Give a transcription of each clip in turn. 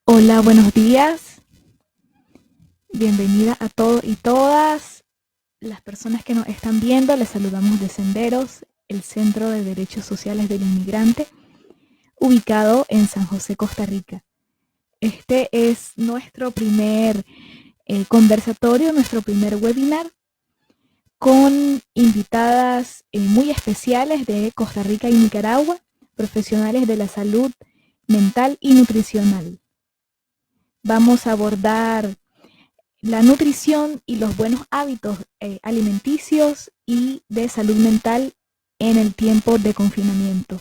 Hola, buenos días. Bienvenida a todos y todas las personas que nos están viendo. Les saludamos de Senderos, el Centro de Derechos Sociales del Inmigrante, ubicado en San José, Costa Rica. Este es nuestro primer conversatorio, nuestro primer webinar con invitadas muy especiales de Costa Rica y Nicaragua, profesionales de la salud mental y nutricional. Vamos a abordar la nutrición y los buenos hábitos alimenticios y de salud mental en el tiempo de confinamiento.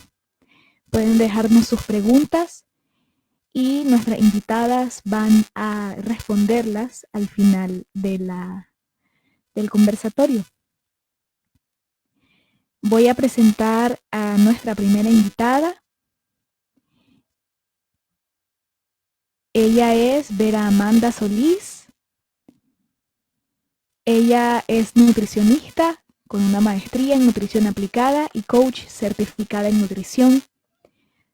Pueden dejarnos sus preguntas y nuestras invitadas van a responderlas al final del conversatorio. Voy a presentar a nuestra primera invitada. Ella es Vera Amanda Solís. Ella es nutricionista con una maestría en nutrición aplicada y coach certificada en nutrición.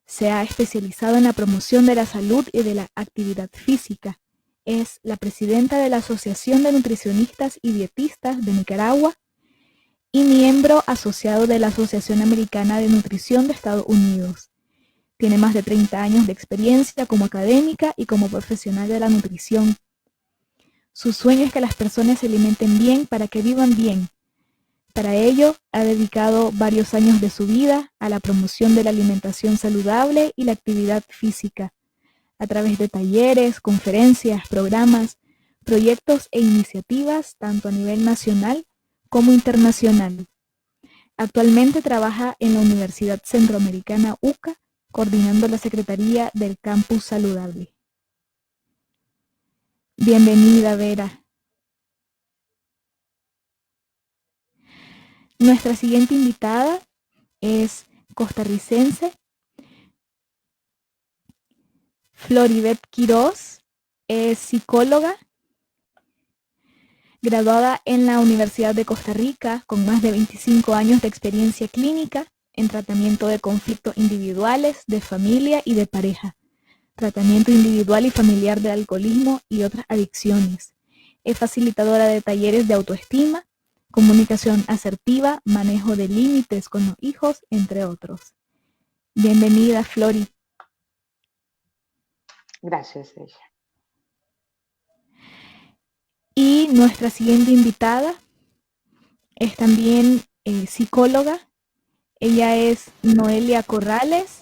Se ha especializado en la promoción de la salud y de la actividad física. Es la presidenta de la Asociación de Nutricionistas y Dietistas de Nicaragua y miembro asociado de la Asociación Americana de Nutrición de Estados Unidos. Tiene más de 30 años de experiencia como académica y como profesional de la nutrición. Su sueño es que las personas se alimenten bien para que vivan bien. Para ello, ha dedicado varios años de su vida a la promoción de la alimentación saludable y la actividad física, a través de talleres, conferencias, programas, proyectos e iniciativas tanto a nivel nacional como internacional. Actualmente trabaja en la Universidad Centroamericana UCA, coordinando la Secretaría del Campus Saludable. Bienvenida, Vera. Nuestra siguiente invitada es costarricense, Floribet Quiroz. Es psicóloga, graduada en la Universidad de Costa Rica, con más de 25 años de experiencia clínica en tratamiento de conflictos individuales, de familia y de pareja, tratamiento individual y familiar de alcoholismo y otras adicciones. Es facilitadora de talleres de autoestima, comunicación asertiva, manejo de límites con los hijos, entre otros. Bienvenida, Flori. Gracias, ella. Y nuestra siguiente invitada es también psicóloga. Ella es Noelia Corrales.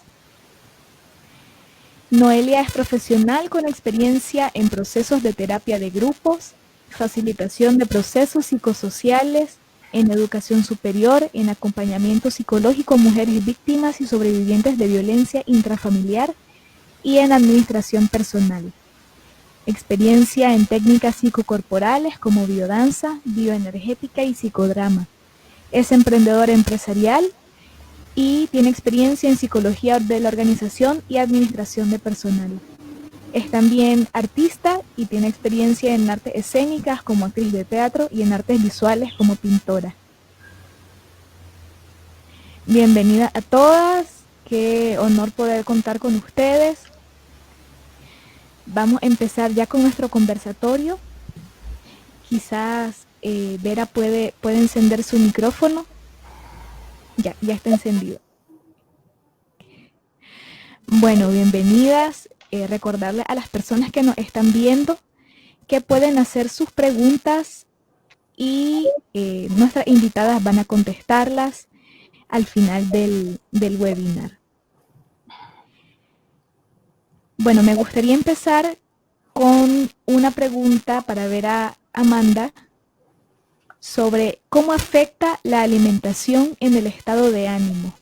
Noelia es profesional con experiencia en procesos de terapia de grupos, facilitación de procesos psicosociales, en educación superior, en acompañamiento psicológico a mujeres víctimas y sobrevivientes de violencia intrafamiliar y en administración personal. Experiencia en técnicas psicocorporales como biodanza, bioenergética y psicodrama. Es emprendedora empresarial y tiene experiencia en psicología de la organización y administración de personal. Es también artista y tiene experiencia en artes escénicas como actriz de teatro y en artes visuales como pintora. Bienvenida a todas, qué honor poder contar con ustedes. Vamos a empezar ya con nuestro conversatorio. Quizás Vera puede encender su micrófono. Ya está encendido. Bueno, bienvenidas. Recordarle a las personas que nos están viendo que pueden hacer sus preguntas y nuestras invitadas van a contestarlas al final del webinar. Bueno, me gustaría empezar con una pregunta para ver a Amanda sobre cómo afecta la alimentación en el estado de ánimo.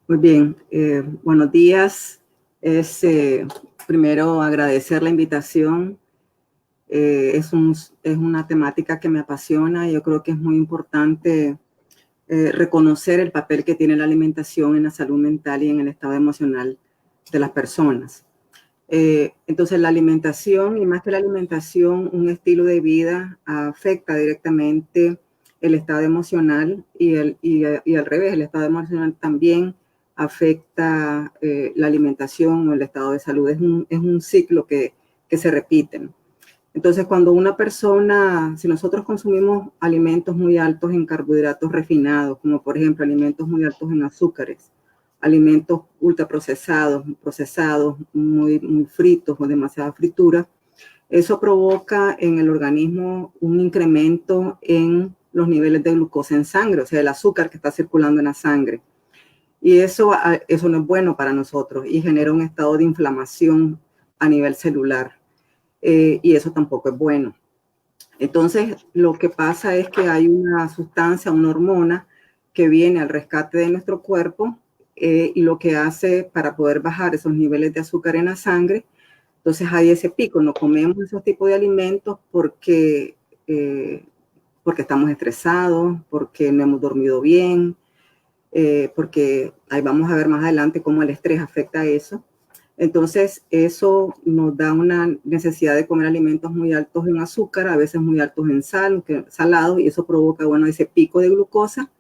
Muy bien, buenos días. Primero agradecer la invitación. Es una temática que me apasiona. Yo creo que es muy importante reconocer el papel que tiene la alimentación en la salud mental y en el estado emocional de las personas. Entonces la alimentación, y más que la alimentación, un estilo de vida afecta directamente el estado emocional y al revés, el estado emocional también afecta la alimentación o el estado de salud. Es un ciclo que se repiten. Entonces, cuando una persona, si nosotros consumimos alimentos muy altos en carbohidratos refinados, como por ejemplo alimentos muy altos en azúcares, alimentos ultraprocesados, procesados, muy fritos o demasiada fritura, eso provoca en el organismo un incremento en los niveles de glucosa en sangre, o sea, el azúcar que está circulando en la sangre. Y eso no es bueno para nosotros y genera un estado de inflamación a nivel celular. Y eso tampoco es bueno. Entonces, lo que pasa es que hay una sustancia, una hormona que viene al rescate de nuestro cuerpo y lo que hace para poder bajar esos niveles de azúcar en la sangre. Entonces hay ese pico, no comemos esos tipos de alimentos porque estamos estresados, porque no hemos dormido bien, porque ahí vamos a ver más adelante cómo el estrés afecta a eso. Entonces, eso nos da una necesidad de comer alimentos muy altos en azúcar, a veces muy altos en sal, salados, y eso provoca, bueno, ese pico de glucosa.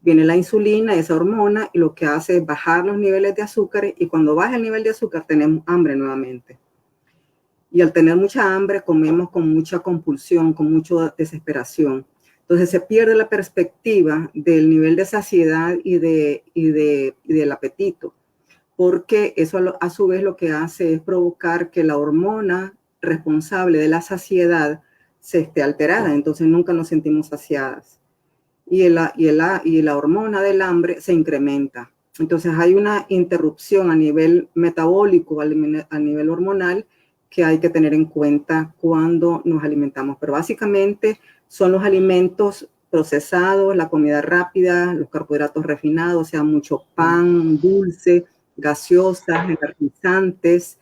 Viene la insulina, esa hormona, y lo que hace es bajar los niveles de azúcar, y cuando baja el nivel de azúcar tenemos hambre nuevamente. Y al tener mucha hambre, comemos con mucha compulsión, con mucha desesperación. Entonces, se pierde la perspectiva del nivel de saciedad y del apetito, porque eso a su vez lo que hace es provocar que la hormona responsable de la saciedad se esté alterada, entonces nunca nos sentimos saciadas. Y la hormona del hambre se incrementa. Entonces hay una interrupción a nivel metabólico, a nivel hormonal, que hay que tener en cuenta cuando nos alimentamos. Pero básicamente son los alimentos procesados, la comida rápida, los carbohidratos refinados, o sea, mucho pan, dulce, gaseosas, energizantes,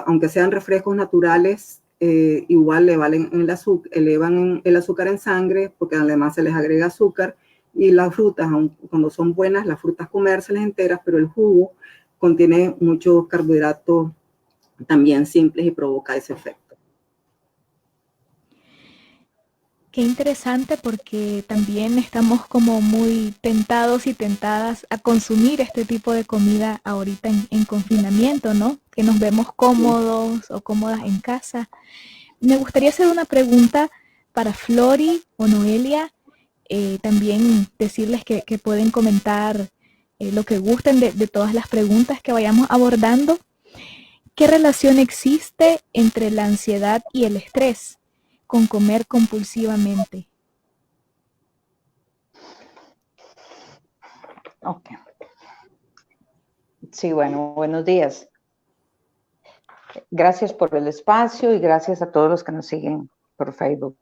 aunque sean refrescos naturales, igual elevan el azúcar en sangre, porque además se les agrega azúcar, y las frutas, cuando son buenas, las frutas comérselas enteras, pero el jugo contiene muchos carbohidratos también simples y provoca ese efecto. Qué interesante, porque también estamos como muy tentados y tentadas a consumir este tipo de comida ahorita en confinamiento, ¿no? Que nos vemos cómodos o cómodas en casa. Me gustaría hacer una pregunta para Flori o Noelia. También decirles que pueden comentar lo que gusten de todas las preguntas que vayamos abordando. ¿Qué relación existe entre la ansiedad y el estrés con comer compulsivamente? Ok. Sí, bueno, buenos días. Gracias por el espacio y gracias a todos los que nos siguen por Facebook.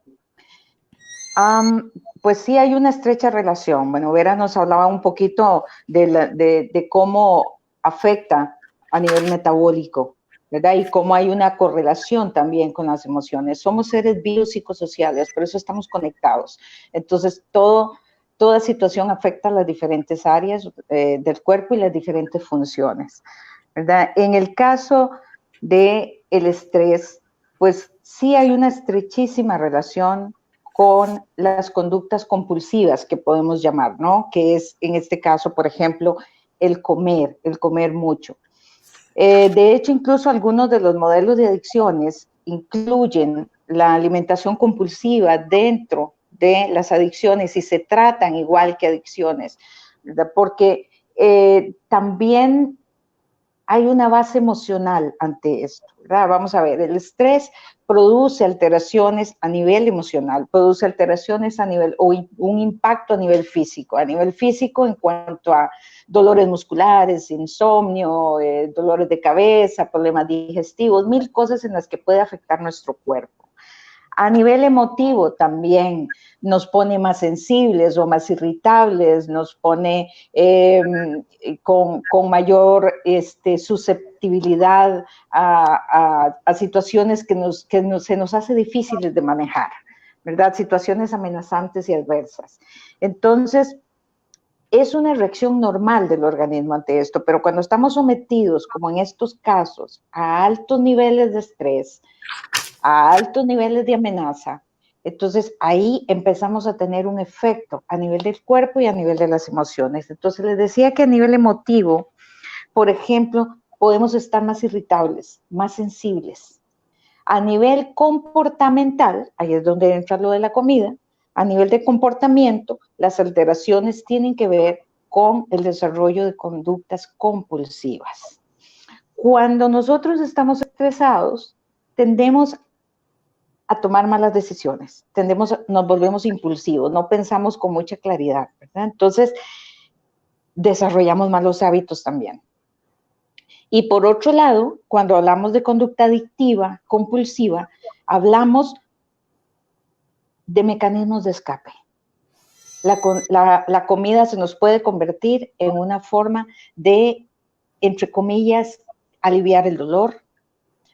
Pues sí, hay una estrecha relación. Bueno, Vera nos hablaba un poquito de cómo afecta a nivel metabólico, ¿verdad? Y cómo hay una correlación también con las emociones. Somos seres biopsicosociales, por eso estamos conectados. Entonces, toda situación afecta a las diferentes áreas del cuerpo y las diferentes funciones, ¿verdad? En el caso del estrés, pues sí hay una estrechísima relación con las conductas compulsivas que podemos llamar, ¿no? Que es, en este caso, por ejemplo, el comer mucho. De hecho, incluso algunos de los modelos de adicciones incluyen la alimentación compulsiva dentro de las adicciones y se tratan igual que adicciones, ¿verdad? Porque también hay una base emocional ante esto, ¿verdad? Vamos a ver, el estrés produce alteraciones a nivel emocional, produce alteraciones a nivel, o un impacto a nivel físico en cuanto a dolores musculares, insomnio, dolores de cabeza, problemas digestivos, mil cosas en las que puede afectar nuestro cuerpo. A nivel emotivo también nos pone más sensibles o más irritables, nos pone con mayor susceptibilidad a situaciones se nos hace difíciles de manejar, ¿verdad? Situaciones amenazantes y adversas. Entonces, es una reacción normal del organismo ante esto, pero cuando estamos sometidos, como en estos casos, a altos niveles de estrés, a altos niveles de amenaza, Entonces ahí empezamos a tener un efecto a nivel del cuerpo y a nivel de las emociones. Entonces les decía que a nivel emotivo, por ejemplo, podemos estar más irritables, más sensibles. A nivel comportamental, ahí es donde entra lo de la comida, a nivel de comportamiento, las alteraciones tienen que ver con el desarrollo de conductas compulsivas. Cuando nosotros estamos estresados, tendemos a tomar malas decisiones, nos volvemos impulsivos, no pensamos con mucha claridad, ¿verdad? Entonces, desarrollamos malos hábitos también. Y por otro lado, cuando hablamos de conducta adictiva, compulsiva, hablamos de mecanismos de escape. La comida se nos puede convertir en una forma de, entre comillas, aliviar el dolor,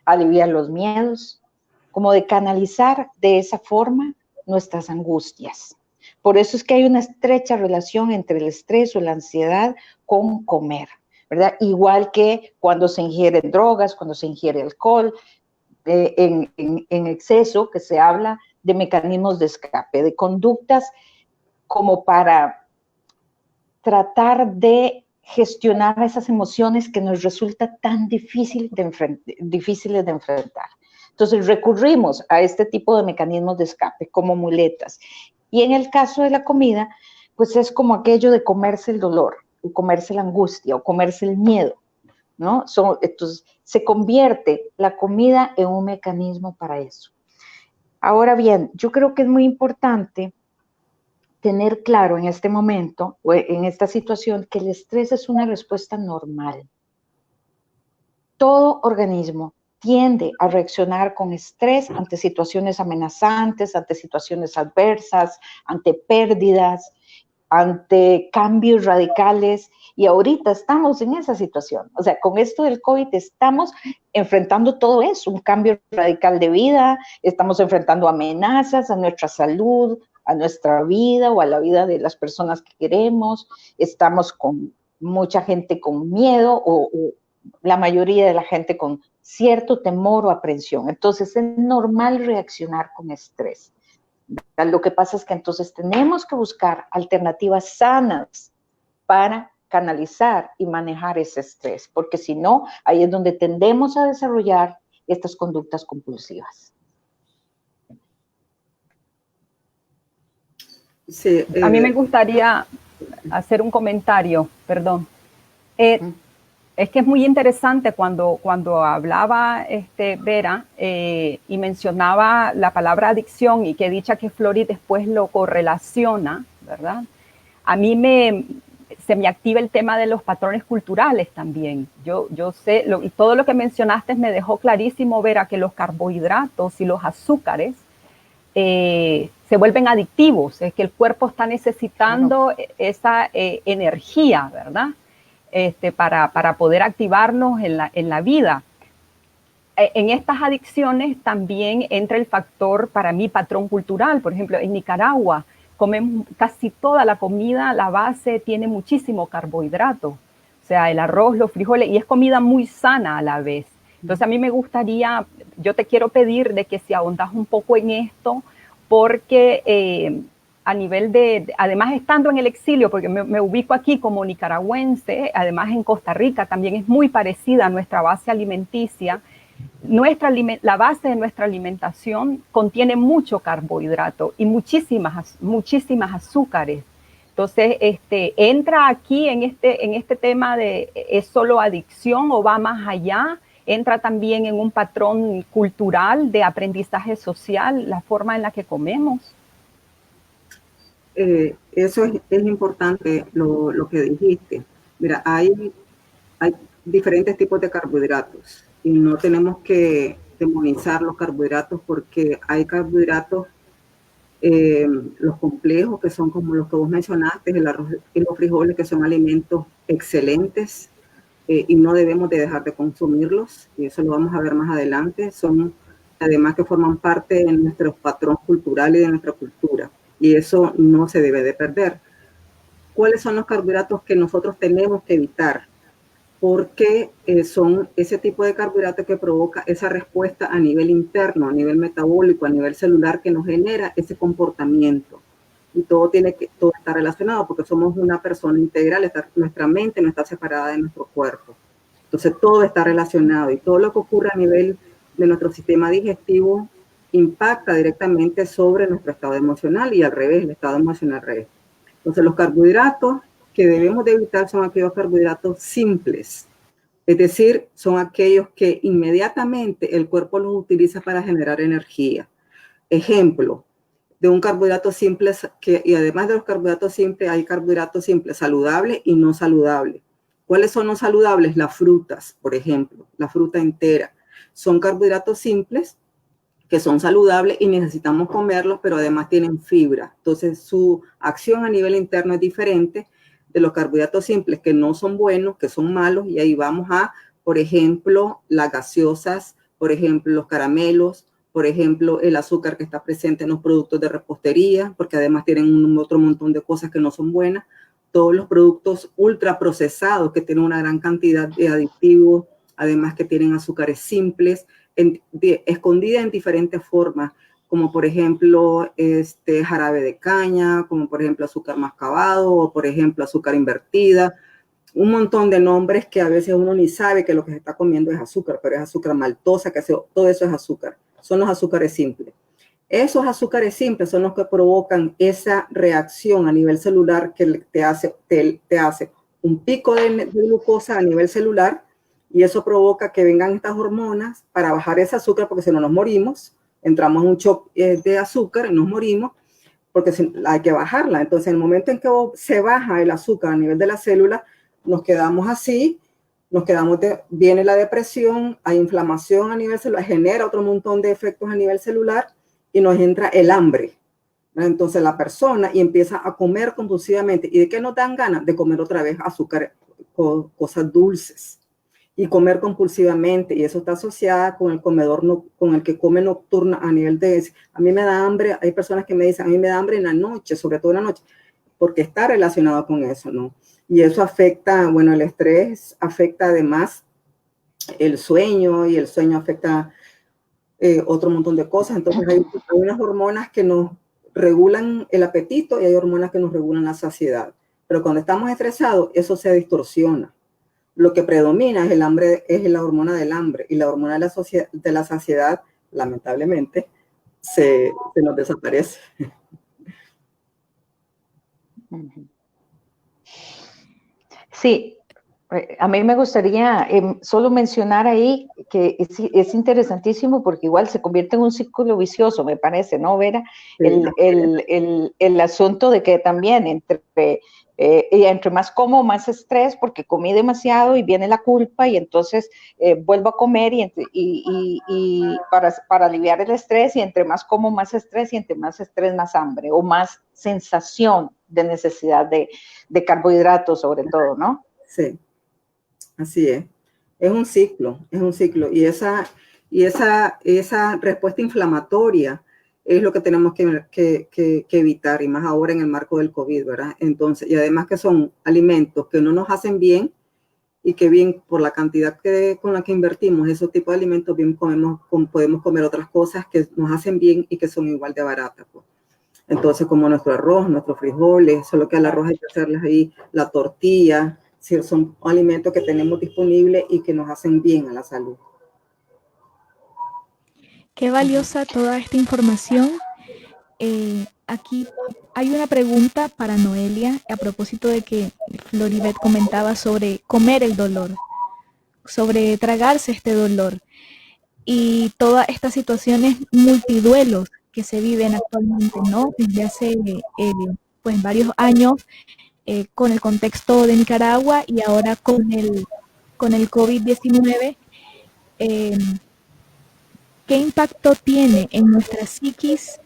aliviar los miedos, como de canalizar de esa forma nuestras angustias. Por eso es que hay una estrecha relación entre el estrés o la ansiedad con comer, ¿verdad? Igual que cuando se ingieren drogas, cuando se ingiere alcohol, en exceso, que se habla de mecanismos de escape, de conductas como para tratar de gestionar esas emociones que nos resulta tan difíciles de enfrentar. Entonces recurrimos a este tipo de mecanismos de escape como muletas. Y en el caso de la comida, pues es como aquello de comerse el dolor, o comerse la angustia, o comerse el miedo, ¿no? Entonces se convierte la comida en un mecanismo para eso. Ahora bien, yo creo que es muy importante tener claro en este momento, o en esta situación, que el estrés es una respuesta normal. Todo organismo tiende a reaccionar con estrés ante situaciones amenazantes, ante situaciones adversas, ante pérdidas, ante cambios radicales, y ahorita estamos en esa situación. O sea, con esto del COVID estamos enfrentando todo eso, un cambio radical de vida, estamos enfrentando amenazas a nuestra salud, a nuestra vida o a la vida de las personas que queremos, estamos con mucha gente con miedo o la mayoría de la gente con cierto temor o aprensión. Entonces es normal reaccionar con estrés. Lo que pasa es que entonces tenemos que buscar alternativas sanas para canalizar y manejar ese estrés, porque si no, ahí es donde tendemos a desarrollar estas conductas compulsivas. Sí, a mí me gustaría hacer un comentario, perdón. Es que es muy interesante cuando hablaba Vera y mencionaba la palabra adicción y que dicha que Flori después lo correlaciona, ¿verdad? A mí se me activa el tema de los patrones culturales también. Yo sé, todo lo que mencionaste me dejó clarísimo, Vera, que los carbohidratos y los azúcares se vuelven adictivos, es que el cuerpo está necesitando esa energía, ¿verdad? Para poder activarnos en la vida. En estas adicciones también entra el factor, para mí, patrón cultural. Por ejemplo, en Nicaragua comemos casi toda la comida, la base tiene muchísimo carbohidrato. O sea, el arroz, los frijoles, y es comida muy sana a la vez. Entonces a mí me gustaría, yo te quiero pedir de que si ahondas un poco en esto, porque a nivel además estando en el exilio, porque me ubico aquí como nicaragüense, además en Costa Rica también es muy parecida a nuestra base alimenticia. La base de nuestra alimentación contiene mucho carbohidrato y muchísimas azúcares. Entonces, entra aquí en este tema de ¿es solo adicción o va más allá? Entra también en un patrón cultural de aprendizaje social, la forma en la que comemos. Eso es importante lo que dijiste. Mira, hay diferentes tipos de carbohidratos y no tenemos que demonizar los carbohidratos porque hay carbohidratos, los complejos, que son como los que vos mencionaste, el arroz y los frijoles, que son alimentos excelentes y no debemos de dejar de consumirlos, y eso lo vamos a ver más adelante. Son además que forman parte de nuestro patrón cultural y de nuestra cultura, y eso no se debe de perder. ¿Cuáles son los carbohidratos que nosotros tenemos que evitar? porque son ese tipo de carbohidratos que provoca esa respuesta a nivel interno, a nivel metabólico, a nivel celular, que nos genera ese comportamiento. Y todo está relacionado porque somos una persona integral, nuestra mente no está separada de nuestro cuerpo. Entonces todo está relacionado y todo lo que ocurre a nivel de nuestro sistema digestivo impacta directamente sobre nuestro estado emocional y al revés, el estado emocional al revés. Entonces los carbohidratos que debemos de evitar son aquellos carbohidratos simples, es decir, son aquellos que inmediatamente el cuerpo los utiliza para generar energía. Ejemplo de un carbohidrato simple, y además de los carbohidratos simples, hay carbohidratos simples saludables y no saludables. ¿Cuáles son los saludables? Las frutas, por ejemplo, la fruta entera. Son carbohidratos simples que son saludables y necesitamos comerlos, pero además tienen fibra. Entonces, su acción a nivel interno es diferente de los carbohidratos simples que no son buenos, que son malos, y ahí vamos a, por ejemplo, las gaseosas, por ejemplo, los caramelos, por ejemplo, el azúcar que está presente en los productos de repostería, porque además tienen otro montón de cosas que no son buenas. Todos los productos ultraprocesados que tienen una gran cantidad de aditivos, además que tienen azúcares simples, escondida en diferentes formas, como por ejemplo jarabe de caña, como por ejemplo azúcar mascabado, o por ejemplo azúcar invertida, un montón de nombres que a veces uno ni sabe que lo que se está comiendo es azúcar, pero es azúcar maltosa, todo eso es azúcar, son los azúcares simples. Esos azúcares simples son los que provocan esa reacción a nivel celular que te hace un pico de glucosa a nivel celular, y eso provoca que vengan estas hormonas para bajar ese azúcar, porque si no nos morimos, entramos en un shock de azúcar y nos morimos, porque hay que bajarla. Entonces, en el momento en que se baja el azúcar a nivel de la célula, nos quedamos así, viene la depresión, hay inflamación a nivel celular, genera otro montón de efectos a nivel celular y nos entra el hambre. Entonces, la persona y empieza a comer compulsivamente. ¿Y de qué nos dan ganas? De comer otra vez azúcar, cosas dulces. Y comer compulsivamente, y eso está asociado con el comedor, con el que come nocturno a nivel de, a mí me da hambre, hay personas que me dicen, a mí me da hambre en la noche, sobre todo en la noche, porque está relacionado con eso, ¿no? Y eso afecta, bueno, el estrés afecta además el sueño, y el sueño afecta otro montón de cosas. Entonces hay unas hormonas que nos regulan el apetito y hay hormonas que nos regulan la saciedad. Pero cuando estamos estresados, eso se distorsiona. Lo que predomina es el hambre, es la hormona del hambre, y la hormona de la saciedad, lamentablemente, se nos desaparece. Sí, a mí me gustaría solo mencionar ahí que es interesantísimo, porque igual se convierte en un círculo vicioso, me parece, ¿no, Vera? Sí. El asunto de que también entre más como, más estrés, porque comí demasiado y viene la culpa, y entonces vuelvo a comer y para aliviar el estrés, y entre más como, más estrés, y entre más estrés, más hambre, o más sensación de necesidad de carbohidratos sobre todo, ¿no? Sí, así es. Es un ciclo, y esa respuesta inflamatoria es lo que tenemos que evitar, y más ahora en el marco del COVID, ¿verdad? Entonces, y además que son alimentos que no nos hacen bien, y que bien por la cantidad con la que invertimos esos tipos de alimentos, bien podemos comer otras cosas que nos hacen bien y que son igual de baratas, pues. Entonces, como nuestro arroz, nuestros frijoles, solo que al arroz hay que hacerles ahí la tortilla, si son alimentos que tenemos disponibles y que nos hacen bien a la salud. Qué valiosa toda esta información. Aquí hay una pregunta para Noelia a propósito de que Floribet comentaba sobre comer el dolor, sobre tragarse este dolor y todas estas situaciones multiduelos que se viven actualmente, ¿no? Desde hace pues varios años con el contexto de Nicaragua, y ahora con el COVID-19. ¿Qué impacto tiene en nuestra psiquis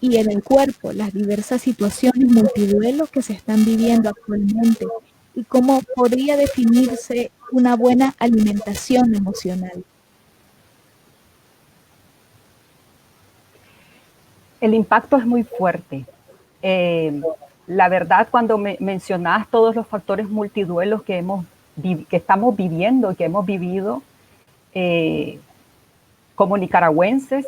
y en el cuerpo las diversas situaciones multiduelos que se están viviendo actualmente? ¿Y cómo podría definirse una buena alimentación emocional? El impacto es muy fuerte. La verdad, cuando mencionabas todos los factores multiduelos que hemos que estamos viviendo y que hemos vivido como nicaragüenses,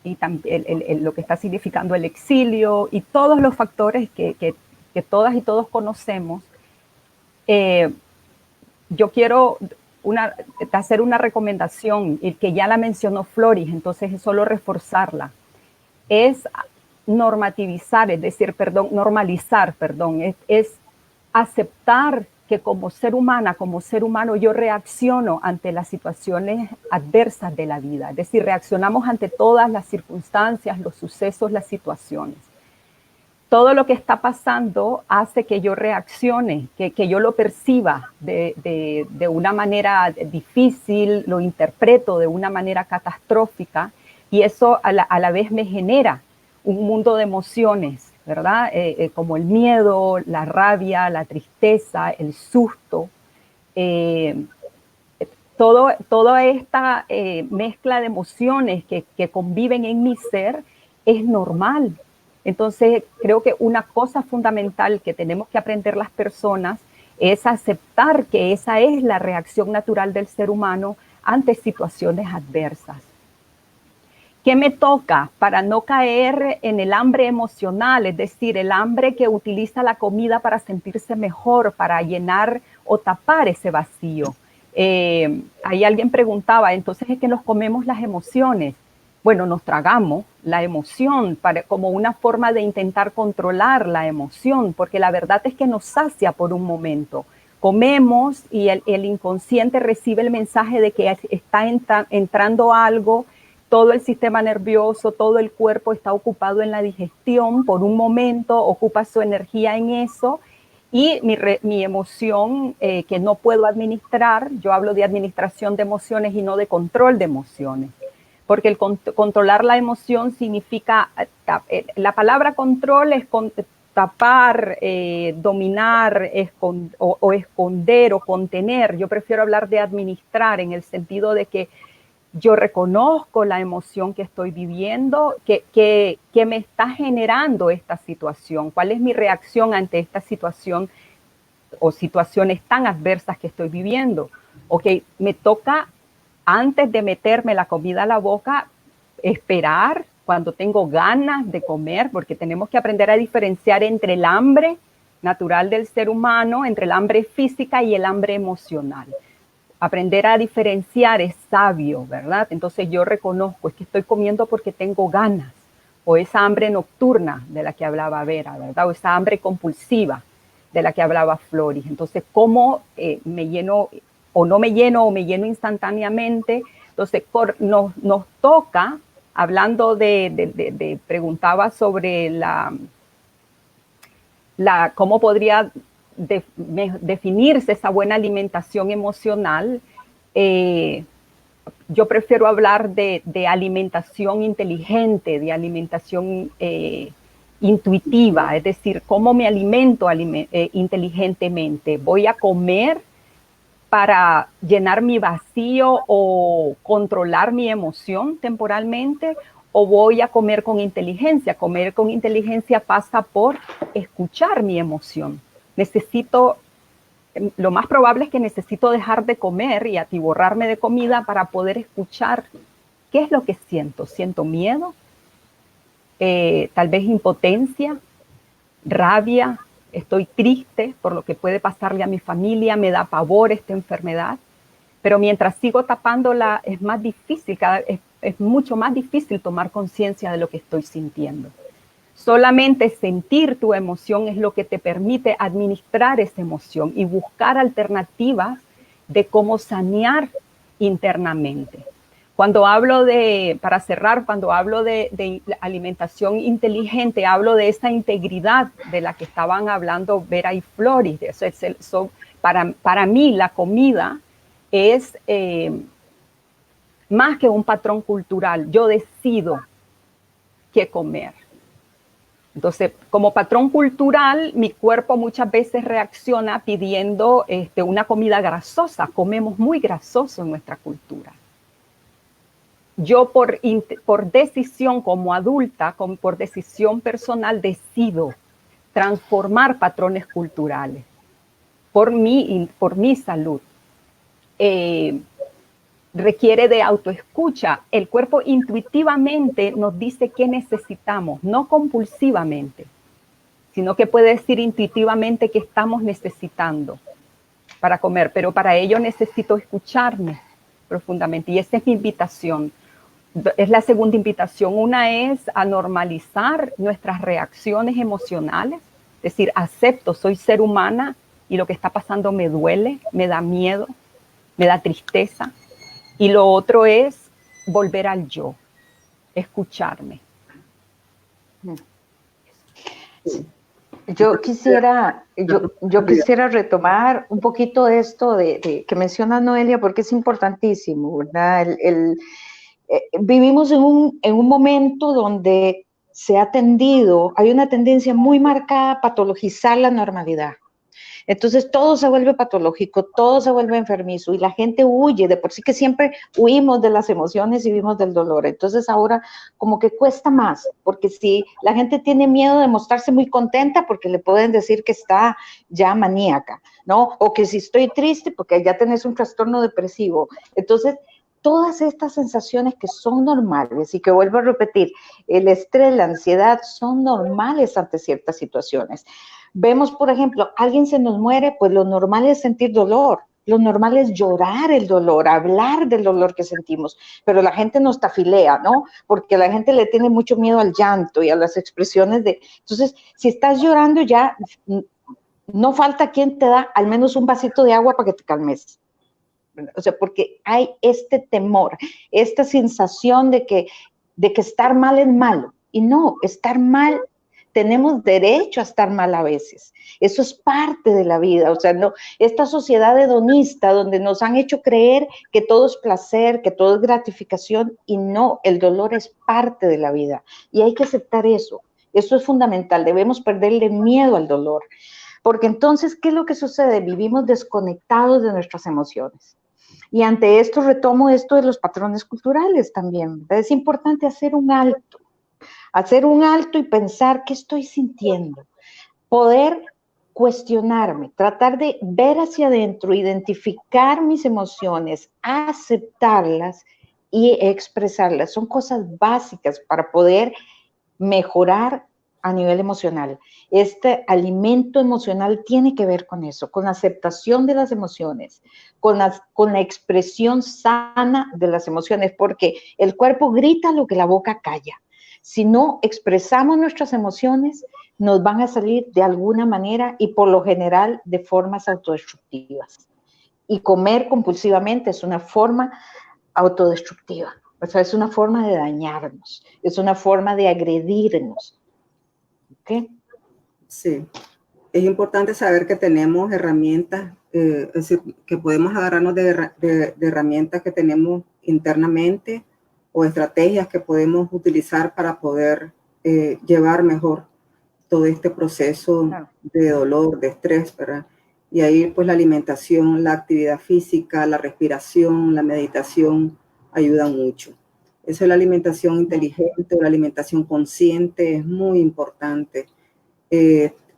y también lo que está significando el exilio y todos los factores que todas y todos conocemos. Yo quiero hacer una recomendación, y que ya la mencionó Floris, entonces es solo reforzarla. Es normalizar, es aceptar que como ser humano, yo reacciono ante las situaciones adversas de la vida. Es decir, reaccionamos ante todas las circunstancias, los sucesos, las situaciones. Todo lo que está pasando hace que yo reaccione, que yo lo perciba de una manera difícil, lo interpreto de una manera catastrófica, y eso a la vez me genera un mundo de emociones, ¿verdad? Como el miedo, la rabia, la tristeza, el susto. Toda esta mezcla de emociones que conviven en mi ser es normal. Entonces, creo que una cosa fundamental que tenemos que aprender las personas es aceptar que esa es la reacción natural del ser humano ante situaciones adversas. ¿Qué me toca para no caer en el hambre emocional? Es decir, el hambre que utiliza la comida para sentirse mejor, para llenar o tapar ese vacío. Ahí alguien preguntaba, entonces es que nos comemos las emociones. Bueno, nos tragamos la emoción como una forma de intentar controlar la emoción, porque la verdad es que nos sacia por un momento. Comemos y el inconsciente recibe el mensaje de que está entrando algo. Todo el sistema nervioso, todo el cuerpo está ocupado en la digestión por un momento, ocupa su energía en eso, y mi emoción que no puedo administrar, yo hablo de administración de emociones y no de control de emociones, porque el controlar la emoción significa, la palabra control es tapar, dominar, o esconder o contener. Yo prefiero hablar de administrar en el sentido de que yo reconozco la emoción que estoy viviendo, que me está generando esta situación. ¿Cuál es mi reacción ante esta situación o situaciones tan adversas que estoy viviendo? Ok, me toca, antes de meterme la comida a la boca, esperar cuando tengo ganas de comer, porque tenemos que aprender a diferenciar entre el hambre natural del ser humano, entre el hambre física y el hambre emocional. Aprender a diferenciar es sabio, ¿verdad? Entonces yo reconozco, es que estoy comiendo porque tengo ganas, o esa hambre nocturna de la que hablaba Vera, ¿verdad? O esa hambre compulsiva de la que hablaba Floris. Entonces, ¿cómo me lleno o no me lleno, o me lleno instantáneamente? Entonces, nos toca, hablando preguntaba sobre cómo podría definirse esa buena alimentación emocional. Yo prefiero hablar de alimentación inteligente, de alimentación intuitiva, es decir, cómo me alimento inteligentemente. Voy a comer para llenar mi vacío o controlar mi emoción temporalmente, o voy a comer con inteligencia. Comer con inteligencia pasa por escuchar mi emoción. Lo más probable es que necesito dejar de comer y atiborrarme de comida para poder escuchar qué es lo que siento. ¿Siento miedo? Tal vez impotencia, rabia, estoy triste por lo que puede pasarle a mi familia, me da pavor esta enfermedad. Pero mientras sigo tapándola, es más difícil, es mucho más difícil tomar conciencia de lo que estoy sintiendo. Solamente sentir tu emoción es lo que te permite administrar esa emoción y buscar alternativas de cómo sanear internamente. Cuando hablo para cerrar, cuando hablo de alimentación inteligente, hablo de esa integridad de la que estaban hablando Vera y Floris. Para mí la comida es más que un patrón cultural. Yo decido qué comer. Entonces, como patrón cultural, mi cuerpo muchas veces reacciona pidiendo una comida grasosa. Comemos muy grasoso en nuestra cultura. Yo por decisión como adulta, por decisión personal, decido transformar patrones culturales por mi salud. requiere de autoescucha. El cuerpo intuitivamente nos dice qué necesitamos, no compulsivamente, sino que puede decir intuitivamente qué estamos necesitando para comer, pero para ello necesito escucharme profundamente. Y esa es mi invitación. Es la segunda invitación. Una es a normalizar nuestras reacciones emocionales, es decir, acepto, soy ser humana y lo que está pasando me duele, me da miedo, me da tristeza. Y lo otro es volver al yo, escucharme. Yo quisiera retomar un poquito esto de que menciona Noelia, porque es importantísimo, ¿verdad? Vivimos en un momento donde hay una tendencia muy marcada a patologizar la normalidad. Entonces todo se vuelve patológico, todo se vuelve enfermizo y la gente huye, de por sí que siempre huimos de las emociones y huimos del dolor. Entonces ahora como que cuesta más, porque si la gente tiene miedo de mostrarse muy contenta porque le pueden decir que está ya maníaca, ¿no? O que si estoy triste porque ya tenés un trastorno depresivo. Entonces todas estas sensaciones que son normales y que vuelvo a repetir, el estrés, la ansiedad son normales ante ciertas situaciones. Vemos, por ejemplo, alguien se nos muere, pues lo normal es sentir dolor, lo normal es llorar el dolor, hablar del dolor que sentimos, pero la gente nos tafilea, ¿no? Porque la gente le tiene mucho miedo al llanto y a las expresiones de... Entonces, si estás llorando ya, no falta quien te da al menos un vasito de agua para que te calmes. O sea, porque hay este temor, esta sensación de que estar mal es malo. Y no, estar mal, tenemos derecho a estar mal a veces. Eso es parte de la vida. O sea, no, esta sociedad hedonista donde nos han hecho creer que todo es placer, que todo es gratificación, y no, el dolor es parte de la vida. Y hay que aceptar eso. Eso es fundamental. Debemos perderle miedo al dolor. Porque entonces, ¿qué es lo que sucede? Vivimos desconectados de nuestras emociones. Y ante esto retomo esto de los patrones culturales también. Es importante hacer un alto y pensar qué estoy sintiendo, poder cuestionarme, tratar de ver hacia adentro, identificar mis emociones, aceptarlas y expresarlas. Son cosas básicas para poder mejorar a nivel emocional. Este alimento emocional tiene que ver con eso, con la aceptación de las emociones, con la expresión sana de las emociones, porque el cuerpo grita lo que la boca calla. Si no expresamos nuestras emociones, nos van a salir de alguna manera y por lo general de formas autodestructivas. Y comer compulsivamente es una forma autodestructiva. O sea, es una forma de dañarnos, es una forma de agredirnos. ¿Ok? Sí. Es importante saber que tenemos herramientas, es decir, que podemos agarrarnos de herramientas que tenemos internamente o estrategias que podemos utilizar para poder llevar mejor todo este proceso de dolor, de estrés, ¿verdad? Y ahí pues la alimentación, la actividad física, la respiración, la meditación ayudan mucho. Eso es la alimentación inteligente o la alimentación consciente, es muy importante.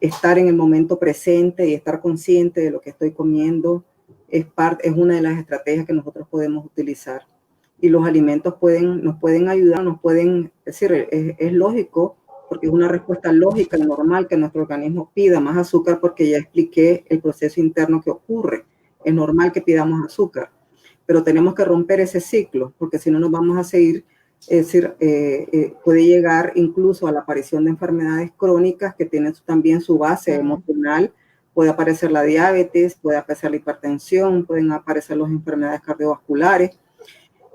Estar en el momento presente y estar consciente de lo que estoy comiendo es una de las estrategias que nosotros podemos utilizar. Y los alimentos nos pueden ayudar, es decir, es lógico, porque es una respuesta lógica y normal que nuestro organismo pida más azúcar, porque ya expliqué el proceso interno que ocurre. Es normal que pidamos azúcar, pero tenemos que romper ese ciclo, porque si no nos vamos a seguir. Es decir, puede llegar incluso a la aparición de enfermedades crónicas que tienen también su base emocional. Puede aparecer la diabetes, puede aparecer la hipertensión, pueden aparecer las enfermedades cardiovasculares,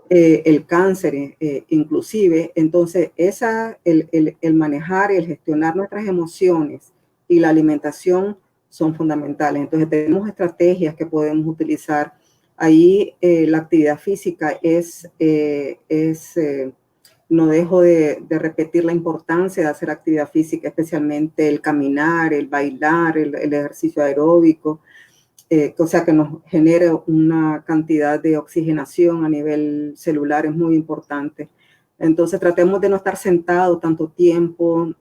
el cáncer inclusive. Entonces, el manejar y el gestionar nuestras emociones y la alimentación son fundamentales. Entonces, tenemos estrategias que podemos utilizar. Ahí la actividad física no dejo de repetir la importancia de hacer actividad física, especialmente el caminar, el bailar, el ejercicio aeróbico, o sea que nos genere una cantidad de oxigenación a nivel celular, es muy importante. Entonces tratemos de no estar sentados tanto tiempo,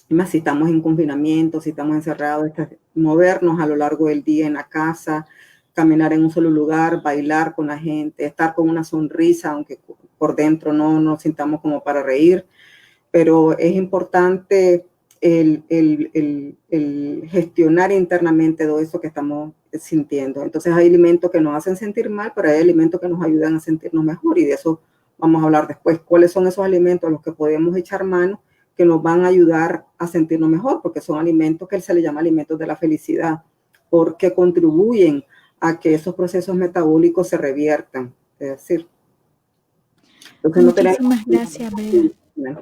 más si estamos en confinamiento, si estamos encerrados, movernos a lo largo del día en la casa, caminar en un solo lugar, bailar con la gente, estar con una sonrisa, aunque por dentro no nos sintamos como para reír, pero es importante el gestionar internamente todo eso que estamos sintiendo. Entonces hay alimentos que nos hacen sentir mal, pero hay alimentos que nos ayudan a sentirnos mejor, y de eso vamos a hablar después. ¿Cuáles son esos alimentos a los que podemos echar mano que nos van a ayudar a sentirnos mejor? Porque son alimentos que se le llama alimentos de la felicidad, porque contribuyen a que esos procesos metabólicos se reviertan. Es decir, entonces muchísimas gracias, Vera.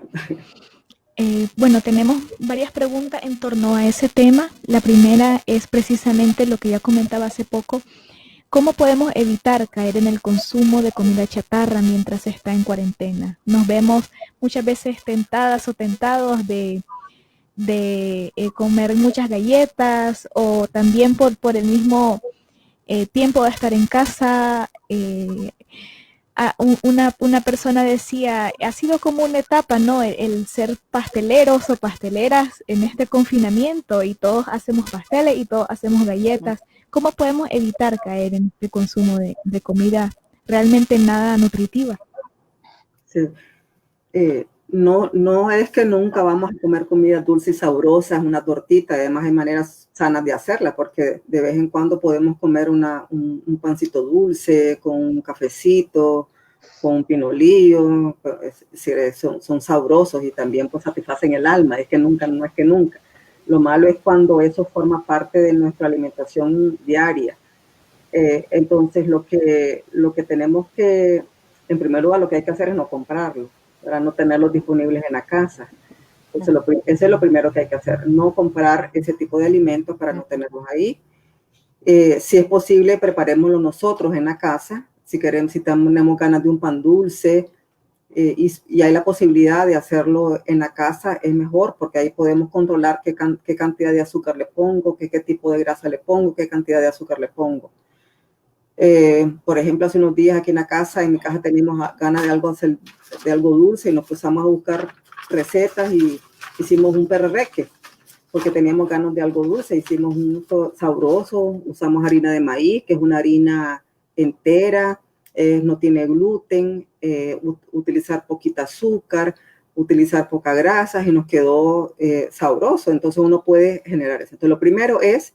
Bueno, tenemos varias preguntas en torno a ese tema. La primera es precisamente lo que ya comentaba hace poco. ¿Cómo podemos evitar caer en el consumo de comida chatarra mientras se está en cuarentena? Nos vemos muchas veces tentadas o tentados de comer muchas galletas, o también por el mismo tiempo de estar en casa. Una persona decía, ha sido como una etapa, ¿no? El ser pasteleros o pasteleras en este confinamiento, y todos hacemos pasteles y todos hacemos galletas. ¿Cómo podemos evitar caer en este consumo de comida realmente nada nutritiva? Sí. No es que nunca vamos a comer comida dulce y sabrosa, una tortita. Además hay maneras sanas de hacerla, porque de vez en cuando podemos comer un pancito dulce con un cafecito, con un pinolillo. Son sabrosos y también pues satisfacen el alma. Es que nunca, no es que nunca. Lo malo es cuando eso forma parte de nuestra alimentación diaria. Entonces lo que tenemos que, en primer lugar, lo que hay que hacer es no comprarlo, para no tenerlos disponibles en la casa. Entonces, ese es lo primero que hay que hacer, no comprar ese tipo de alimentos para no tenerlos ahí. Si es posible, preparémoslo nosotros en la casa. Si tenemos ganas de un pan dulce, y hay la posibilidad de hacerlo en la casa, es mejor, porque ahí podemos controlar qué cantidad de azúcar le pongo, qué tipo de grasa le pongo, qué cantidad de azúcar le pongo. Por ejemplo, hace unos días aquí en mi casa teníamos ganas de algo dulce, y nos pusimos a buscar recetas y hicimos un perreque, porque teníamos ganas de algo dulce. Hicimos un sabroso, usamos harina de maíz, que es una harina entera, no tiene gluten, utilizar poquita azúcar, utilizar poca grasa, y nos quedó sabroso. Entonces uno puede generar eso. Entonces lo primero es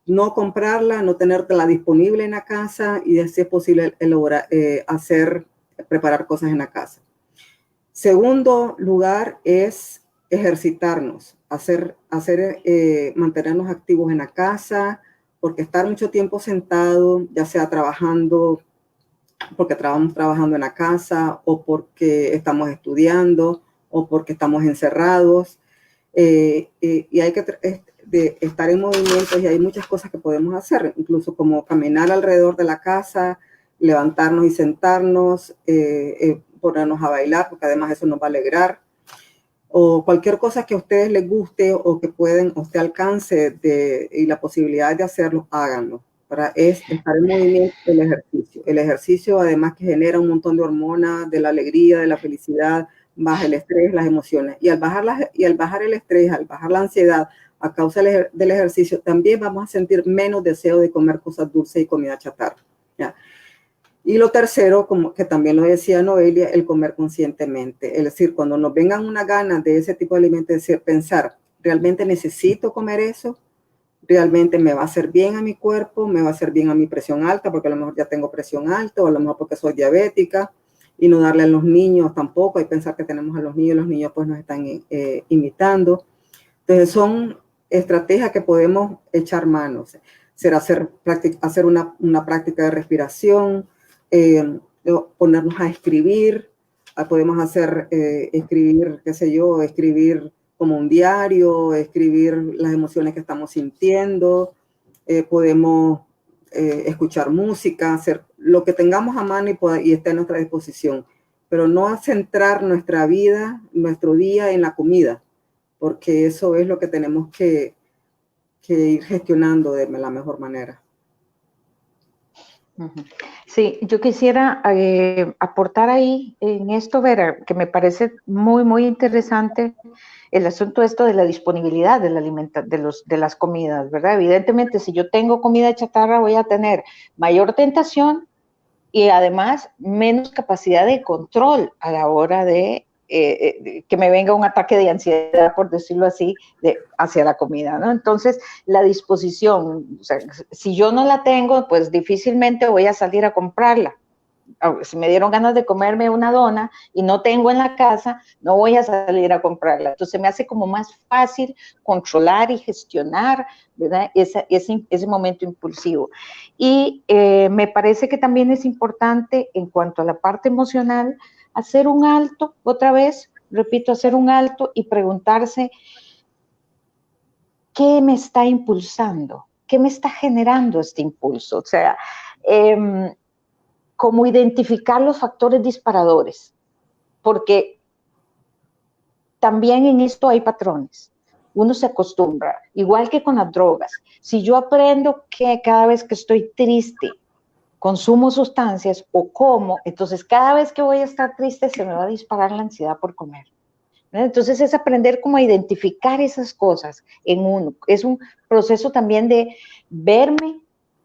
no comprarla, no tenerla disponible en la casa, y si es posible preparar cosas en la casa. Segundo lugar es ejercitarnos, mantenernos activos en la casa, porque estar mucho tiempo sentado, ya sea trabajando, porque estamos trabajando en la casa, o porque estamos estudiando, o porque estamos encerrados, y hay que de estar en movimiento, y hay muchas cosas que podemos hacer, incluso como caminar alrededor de la casa, levantarnos y sentarnos, ponernos a bailar, porque además eso nos va a alegrar, o cualquier cosa que a ustedes les guste o que usted alcance y la posibilidad de hacerlo, háganlo. Es estar en movimiento, el ejercicio además que genera un montón de hormonas, de la alegría, de la felicidad, baja el estrés, las emociones, y al bajar el estrés, al bajar la ansiedad a causa del ejercicio, también vamos a sentir menos deseo de comer cosas dulces y comida chatarra, ¿ya? Y lo tercero, como que también lo decía Noelia, el comer conscientemente. Es decir, cuando nos vengan una gana de ese tipo de alimentos, es decir, pensar, ¿realmente necesito comer eso? ¿Realmente me va a hacer bien a mi cuerpo? ¿Me va a hacer bien a mi presión alta? Porque a lo mejor ya tengo presión alta, o a lo mejor porque soy diabética, y no darle a los niños tampoco. Hay que pensar que tenemos a los niños pues nos están imitando. Entonces son estrategias que podemos echar manos. Hacer una práctica de respiración, ponernos a escribir, podemos escribir como un diario, escribir las emociones que estamos sintiendo, podemos escuchar música, hacer lo que tengamos a mano y esté a nuestra disposición, pero no centrar nuestra vida, nuestro día en la comida, porque eso es lo que tenemos que ir gestionando de la mejor manera. Sí, yo quisiera aportar ahí en esto, Vera, que me parece muy, muy interesante el asunto esto de la disponibilidad de, de las comidas, ¿verdad? Evidentemente, si yo tengo comida chatarra, voy a tener mayor tentación y además menos capacidad de control a la hora de que me venga un ataque de ansiedad, por decirlo así, hacia la comida, ¿no? Entonces, la disposición, o sea, si yo no la tengo, pues difícilmente voy a salir a comprarla. Si me dieron ganas de comerme una dona y no tengo en la casa, no voy a salir a comprarla. Entonces me hace como más fácil controlar y gestionar, ¿verdad? Ese momento impulsivo. Y me parece que también es importante en cuanto a la parte emocional, hacer un alto, otra vez, repito, hacer un alto y preguntarse, ¿qué me está impulsando? ¿Qué me está generando este impulso? O sea, como identificar los factores disparadores, porque también en esto hay patrones. Uno se acostumbra, igual que con las drogas. Si yo aprendo que cada vez que estoy triste consumo sustancias o como, entonces cada vez que voy a estar triste se me va a disparar la ansiedad por comer. Entonces es aprender cómo a identificar esas cosas en uno. Es un proceso también de verme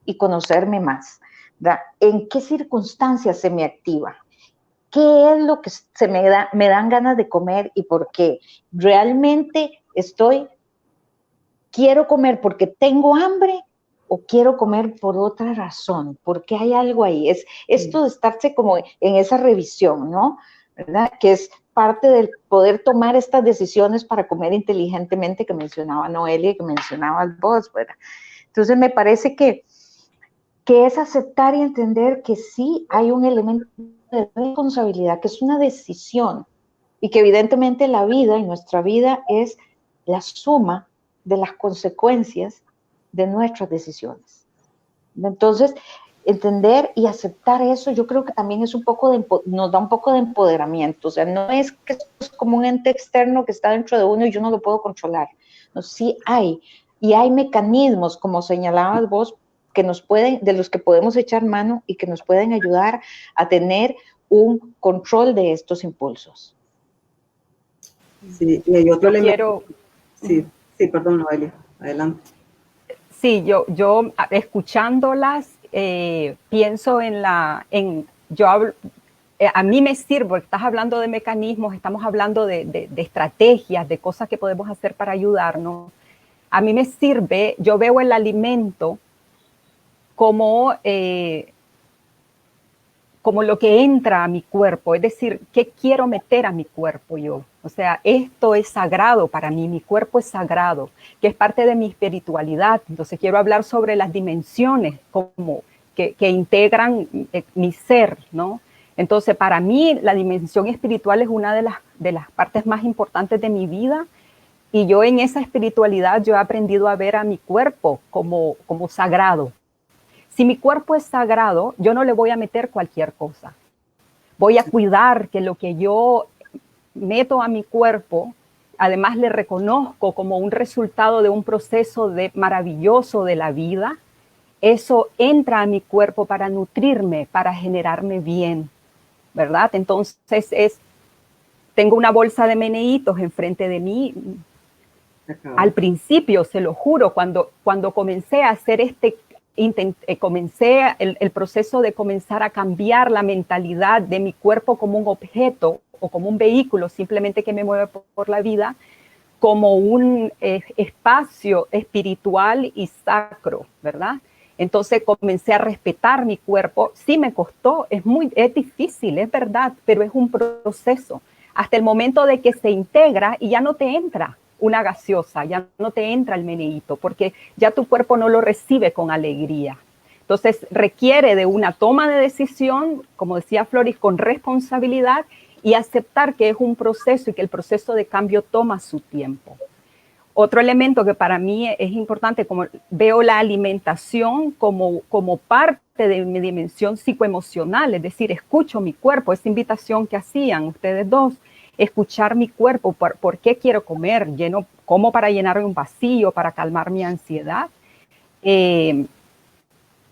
y conocerme más. ¿Verdad? ¿En qué circunstancias se me activa? ¿Qué es lo que me dan ganas de comer y por qué? ¿Realmente quiero comer porque tengo hambre o quiero comer por otra razón? Porque hay algo ahí. Es esto de estarse como en esa revisión, ¿no? ¿Verdad? Que es parte del poder tomar estas decisiones para comer inteligentemente que mencionaba Noelia y que mencionabas vos, ¿verdad? Entonces me parece que es aceptar y entender que sí hay un elemento de responsabilidad, que es una decisión y que evidentemente la vida y nuestra vida es la suma de las consecuencias de nuestras decisiones. Entonces, entender y aceptar eso, yo creo que también es nos da un poco de empoderamiento. O sea, no es que es como un ente externo que está dentro de uno y yo no lo puedo controlar. No, sí hay. Y hay mecanismos, como señalabas vos, de los que podemos echar mano y que nos pueden ayudar a tener un control de estos impulsos. Sí, y hay otro elemento. Sí, perdón, Noelia, adelante. Sí, yo escuchándolas, pienso yo hablo, a mí me sirve, porque estás hablando de mecanismos, estamos hablando de estrategias, de cosas que podemos hacer para ayudarnos. A mí me sirve, yo veo el alimento como lo que entra a mi cuerpo, es decir, ¿qué quiero meter a mi cuerpo yo? O sea, esto es sagrado para mí, mi cuerpo es sagrado, que es parte de mi espiritualidad. Entonces quiero hablar sobre las dimensiones como que integran mi ser, ¿no? Entonces para mí la dimensión espiritual es una de las partes más importantes de mi vida, y yo en esa espiritualidad yo he aprendido a ver a mi cuerpo como sagrado. Si mi cuerpo es sagrado, yo no le voy a meter cualquier cosa. Voy a cuidar que lo que yo meto a mi cuerpo, además le reconozco como un resultado de un proceso maravilloso de la vida, eso entra a mi cuerpo para nutrirme, para generarme bien, ¿verdad? Entonces tengo una bolsa de meneitos enfrente de mí. Al principio, se lo juro, cuando comencé a hacer comencé el proceso de comenzar a cambiar la mentalidad de mi cuerpo como un objeto o como un vehículo simplemente que me mueve por la vida, como un espacio espiritual y sacro, ¿verdad? Entonces comencé a respetar mi cuerpo. Sí me costó, es difícil, es verdad, pero es un proceso. Hasta el momento de que se integra y ya no te entra una gaseosa, ya no te entra el meneíto, porque ya tu cuerpo no lo recibe con alegría. Entonces requiere de una toma de decisión, como decía Floris, con responsabilidad y aceptar que es un proceso y que el proceso de cambio toma su tiempo. Otro elemento que para mí es importante, como veo la alimentación como parte de mi dimensión psicoemocional, es decir, escucho mi cuerpo, esa invitación que hacían ustedes dos, escuchar mi cuerpo, por qué quiero comer, como para llenar un vacío, para calmar mi ansiedad,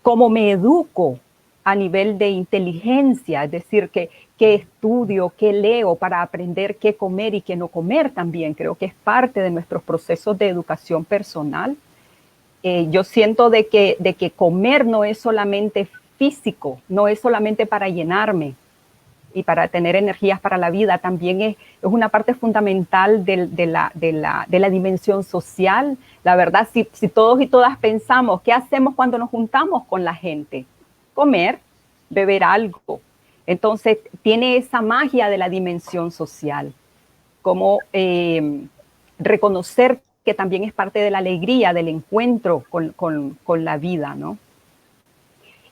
cómo me educo a nivel de inteligencia, es decir, qué estudio, qué leo para aprender qué comer y qué no comer también. Creo que es parte de nuestros procesos de educación personal. Yo siento de que comer no es solamente físico, no es solamente para llenarme y para tener energías para la vida, también es una parte fundamental de la dimensión social. La verdad, si todos y todas pensamos, ¿qué hacemos cuando nos juntamos con la gente? Comer, beber algo. Entonces, tiene esa magia de la dimensión social, como reconocer que también es parte de la alegría, del encuentro con la vida, ¿no?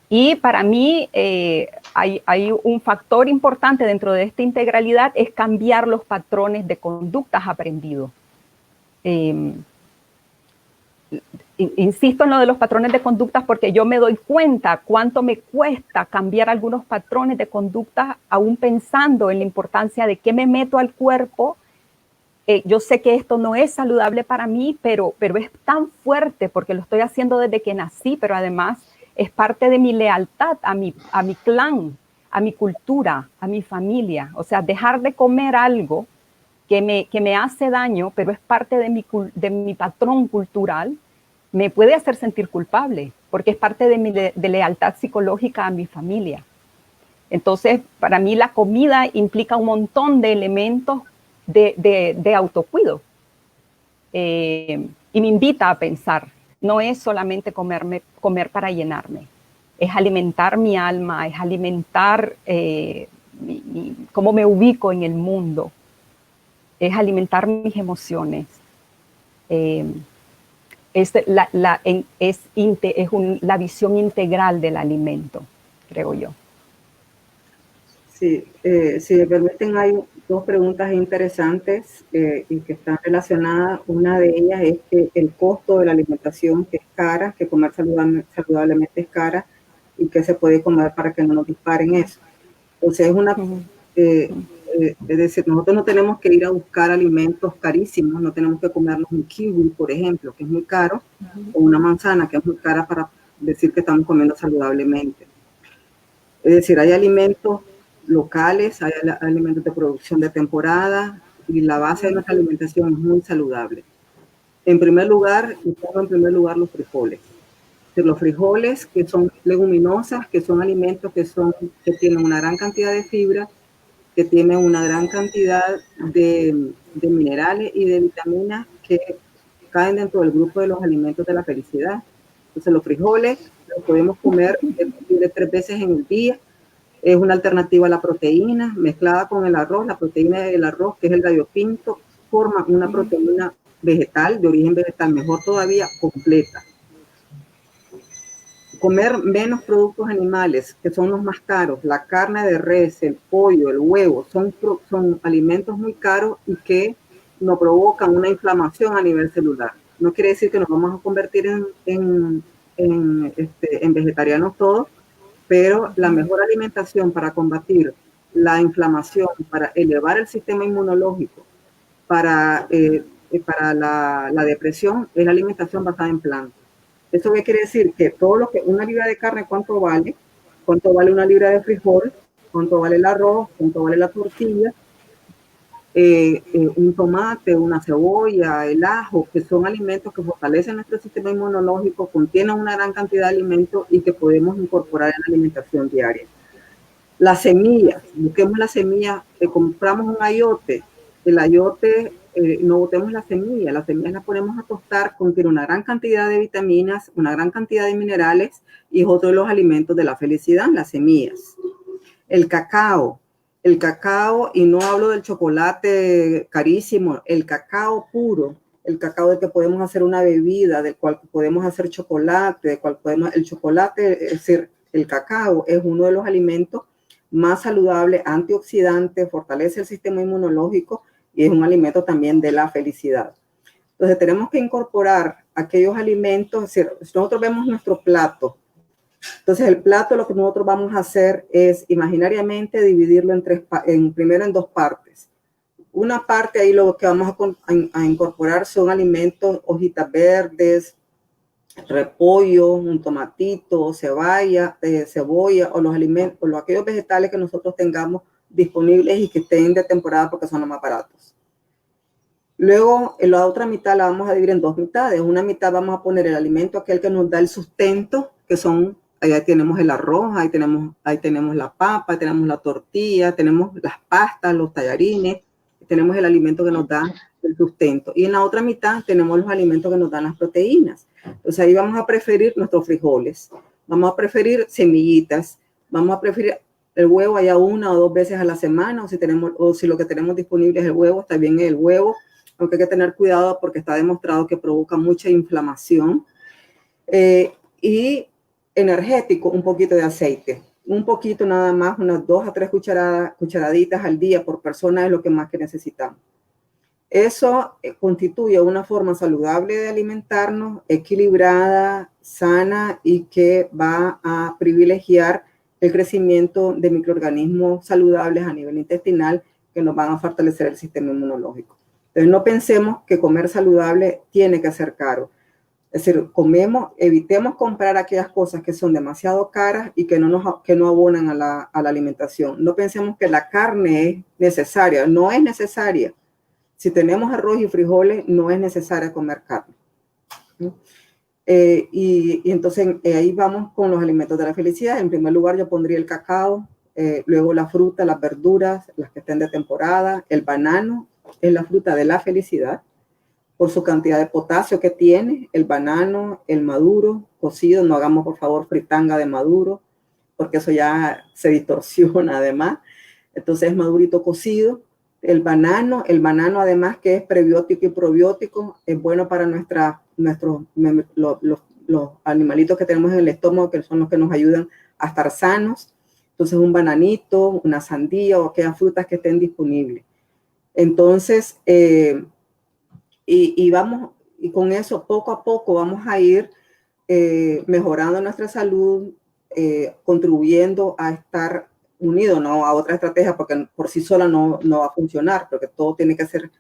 Y para mí hay un factor importante dentro de esta integralidad, es cambiar los patrones de conductas aprendidos. Insisto en lo de los patrones de conductas porque yo me doy cuenta cuánto me cuesta cambiar algunos patrones de conductas, aún pensando en la importancia de qué me meto al cuerpo. Yo sé que esto no es saludable para mí, pero es tan fuerte porque lo estoy haciendo desde que nací, pero además es parte de mi lealtad a mi clan, a mi cultura, a mi familia. O sea, dejar de comer algo que me hace daño, pero es parte de mi patrón cultural, me puede hacer sentir culpable, porque es parte de mi lealtad psicológica a mi familia. Entonces, para mí la comida implica un montón de elementos de autocuido. Y me invita a pensar, no es solamente comer para llenarme, es alimentar mi alma, es alimentar cómo me ubico en el mundo, es alimentar mis emociones. Es la visión integral del alimento, creo yo. Sí, si me permiten, hay dos preguntas interesantes y que están relacionadas. Una de ellas es que el costo de la alimentación, que es cara, que comer saludablemente es cara, y qué se puede comer para que no nos disparen eso. Entonces, es decir, nosotros no tenemos que ir a buscar alimentos carísimos, no tenemos que comernos un kiwi, por ejemplo, que es muy caro, o una manzana, que es muy cara, para decir que estamos comiendo saludablemente. Es decir, hay alimentos locales, hay alimentos de producción de temporada, y la base de nuestra alimentación es muy saludable. En primer lugar, los frijoles. Los frijoles, que son leguminosas, que son alimentos que tienen una gran cantidad de fibra, que tienen una gran cantidad de minerales y de vitaminas que caen dentro del grupo de los alimentos de la felicidad. Entonces, los frijoles los podemos comer 3 veces en el día. Es una alternativa a la proteína mezclada con el arroz. La proteína del arroz, que es el gallo pinto, forma una proteína vegetal, de origen vegetal, mejor todavía, completa. Comer menos productos animales, que son los más caros. La carne de res, el pollo, el huevo, son alimentos muy caros y que nos provocan una inflamación a nivel celular. No quiere decir que nos vamos a convertir en vegetarianos todos, pero la mejor alimentación para combatir la inflamación, para elevar el sistema inmunológico, para la depresión, es la alimentación basada en plantas. ¿Eso qué quiere decir? Que una libra de carne, ¿cuánto vale? ¿Cuánto vale una libra de frijol? ¿Cuánto vale el arroz? ¿Cuánto vale la tortilla? Un tomate, una cebolla, el ajo, que son alimentos que fortalecen nuestro sistema inmunológico, contienen una gran cantidad de alimentos y que podemos incorporar en la alimentación diaria. Las semillas, busquemos las semillas, compramos un ayote, el ayote, no botemos las semillas las ponemos a tostar, contiene una gran cantidad de vitaminas, una gran cantidad de minerales, y es otro de los alimentos de la felicidad, las semillas. El cacao, y no hablo del chocolate carísimo, el cacao puro, el cacao del que podemos hacer una bebida, del cual podemos hacer chocolate, el chocolate, es decir, el cacao es uno de los alimentos más saludables, antioxidantes, fortalece el sistema inmunológico y es un alimento también de la felicidad. Entonces tenemos que incorporar aquellos alimentos, es decir, si nosotros vemos nuestro plato, entonces el plato, lo que nosotros vamos a hacer es imaginariamente dividirlo primero en 2 partes. Una parte, ahí lo que vamos a incorporar son alimentos, hojitas verdes, repollo, un tomatito, cebolla o los alimentos, o aquellos vegetales que nosotros tengamos disponibles y que estén de temporada porque son los más baratos. Luego, en la otra mitad la vamos a dividir en dos mitades. Una mitad vamos a poner el alimento, aquel que nos da el sustento, que son, ahí tenemos el arroz, ahí tenemos la papa, ahí tenemos la tortilla, tenemos las pastas, los tallarines, tenemos el alimento que nos da el sustento. Y en la otra mitad tenemos los alimentos que nos dan las proteínas. Entonces ahí vamos a preferir nuestros frijoles, vamos a preferir semillitas, vamos a preferir el huevo allá 1 o 2 veces a la semana, o si lo que tenemos disponible es el huevo, está bien el huevo, aunque hay que tener cuidado porque está demostrado que provoca mucha inflamación. Y energético, un poquito de aceite, un poquito nada más, unas 2 a 3 cucharaditas al día por persona es lo que más que necesitamos. Eso constituye una forma saludable de alimentarnos, equilibrada, sana y que va a privilegiar el crecimiento de microorganismos saludables a nivel intestinal que nos van a fortalecer el sistema inmunológico. Entonces no pensemos que comer saludable tiene que ser caro. Es decir, evitemos comprar aquellas cosas que son demasiado caras y que no abonan a la alimentación. No pensemos que la carne es necesaria, no es necesaria. Si tenemos arroz y frijoles, no es necesario comer carne. Y entonces ahí vamos con los alimentos de la felicidad. En primer lugar, yo pondría el cacao, luego la fruta, las verduras, las que estén de temporada. El banano es la fruta de la felicidad por su cantidad de potasio que tiene. El banano, el maduro, cocido. No hagamos, por favor, fritanga de maduro, porque eso ya se distorsiona además. Entonces, es madurito cocido. El banano además que es prebiótico y probiótico, es bueno para los animalitos que tenemos en el estómago, que son los que nos ayudan a estar sanos. Entonces un bananito, una sandía o aquellas frutas que estén disponibles. Entonces, y con eso poco a poco vamos a ir mejorando nuestra salud, contribuyendo a estar unido, no a otra estrategia, porque por sí sola no va a funcionar, porque todo tiene que ser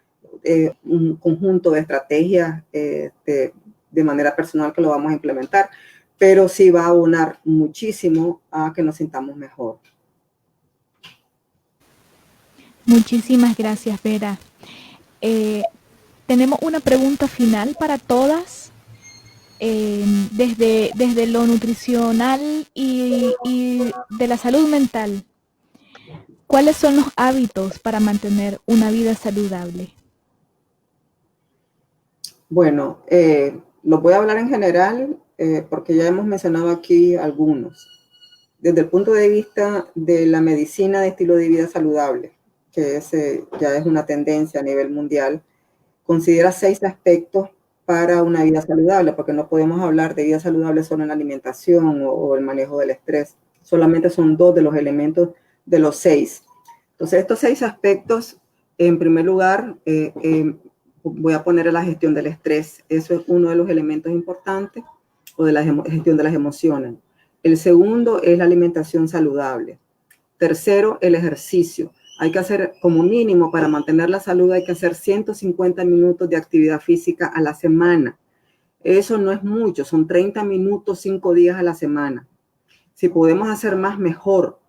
un conjunto de estrategias de manera personal que lo vamos a implementar, pero sí va a abonar muchísimo a que nos sintamos mejor. Muchísimas gracias, Vera. Tenemos una pregunta final para todas. Desde lo nutricional y de la salud mental, ¿cuáles son los hábitos para mantener una vida saludable? Bueno, los voy a hablar en general porque ya hemos mencionado aquí algunos. Desde el punto de vista de la medicina de estilo de vida saludable, que ya es una tendencia a nivel mundial, considera 6 aspectos para una vida saludable, porque no podemos hablar de vida saludable solo en la alimentación o el manejo del estrés. Solamente son 2 de los elementos de los 6. Entonces, estos 6 aspectos, en primer lugar, voy a poner la gestión del estrés. Eso es uno de los elementos importantes, o de la gestión de las emociones. El segundo es la alimentación saludable. Tercero, el ejercicio. Hay que hacer, como mínimo, para mantener la salud, hay que hacer 150 minutos de actividad física a la semana. Eso no es mucho, son 30 minutos, 5 días a la semana. Si podemos hacer más, mejor,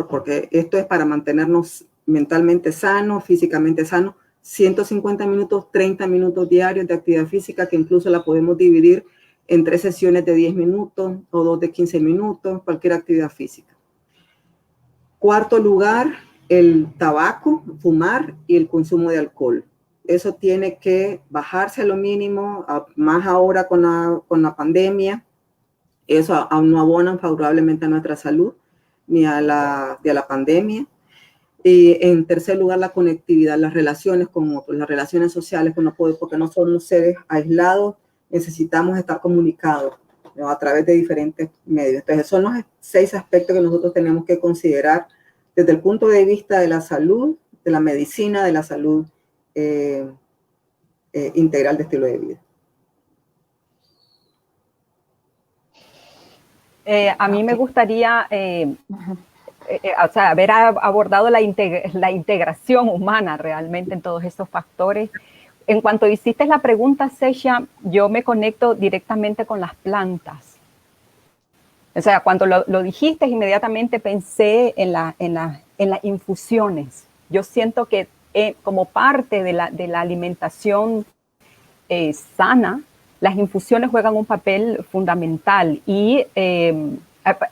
porque esto es para mantenernos mentalmente sanos, físicamente sanos. 150 minutos, 30 minutos diarios de actividad física, que incluso la podemos dividir en 3 sesiones de 10 minutos o 2 de 15 minutos, cualquier actividad física. Cuarto lugar, el tabaco, fumar y el consumo de alcohol. Eso tiene que bajarse a lo mínimo, más ahora con la pandemia. Eso aún no abona favorablemente a nuestra salud ni a la pandemia. Y en tercer lugar, la conectividad, las relaciones con otros, las relaciones sociales, porque no somos seres aislados, necesitamos estar comunicados, ¿no?, a través de diferentes medios. Entonces, son los 6 aspectos que nosotros tenemos que considerar desde el punto de vista de la salud, de la medicina, de la salud integral de estilo de vida. A mí me gustaría haber abordado la integración humana realmente en todos estos factores. en cuanto hiciste la pregunta, Sesha, yo me conecto directamente con las plantas. O sea, cuando lo dijiste, inmediatamente pensé en las infusiones. Yo siento que como parte de la alimentación sana, las infusiones juegan un papel fundamental y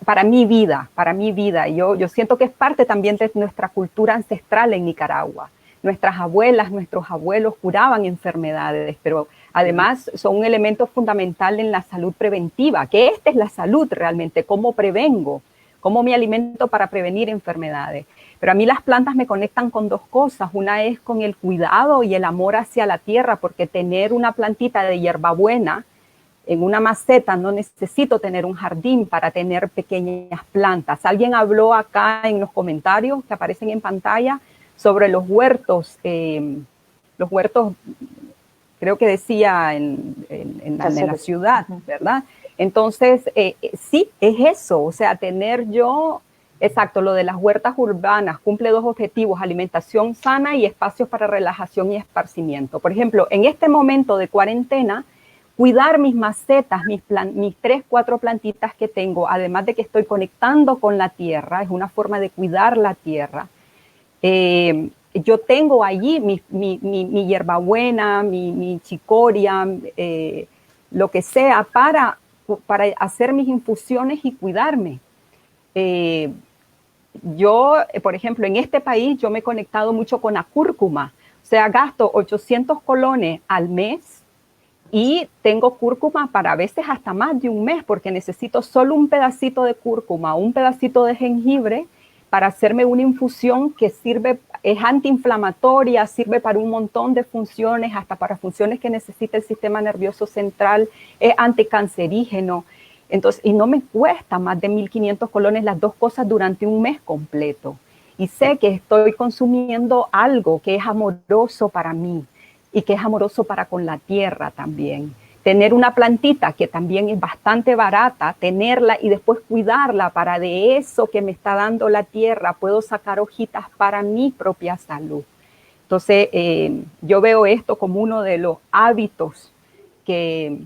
para mi vida, yo siento que es parte también de nuestra cultura ancestral en Nicaragua. Nuestras abuelas, nuestros abuelos curaban enfermedades, pero además son un elemento fundamental en la salud preventiva, que esta es la salud realmente, cómo prevengo, cómo me alimento para prevenir enfermedades. Pero a mí las plantas me conectan con dos cosas. Una es con el cuidado y el amor hacia la tierra, porque tener una plantita de hierbabuena en una maceta, no necesito tener un jardín para tener pequeñas plantas. Alguien habló acá en los comentarios que aparecen en pantalla sobre los huertos, creo que decía en la ciudad, ¿verdad? Entonces, sí, es eso, o sea, tener yo, exacto, lo de las huertas urbanas cumple dos objetivos: alimentación sana y espacios para relajación y esparcimiento. Por ejemplo, en este momento de cuarentena, cuidar mis macetas, mis 3, 4 plantitas que tengo, además de que estoy conectando con la tierra, es una forma de cuidar la tierra. Yo tengo allí mi hierbabuena, mi chicoria, lo que sea, para hacer mis infusiones y cuidarme. Yo, por ejemplo, en este país, yo me he conectado mucho con la cúrcuma. O sea, gasto 800 colones al mes y tengo cúrcuma para a veces hasta más de un mes, porque necesito solo un pedacito de cúrcuma, un pedacito de jengibre para hacerme una infusión que sirve, es antiinflamatoria, sirve para un montón de funciones, hasta para funciones que necesita el sistema nervioso central, es anticancerígeno. Entonces, y no me cuesta más de 1.500 colones las dos cosas durante un mes completo. Y sé que estoy consumiendo algo que es amoroso para mí y que es amoroso para con la tierra también. Tener una plantita que también es bastante barata, tenerla y después cuidarla para de eso que me está dando la tierra puedo sacar hojitas para mi propia salud. Entonces, yo veo esto como uno de los hábitos que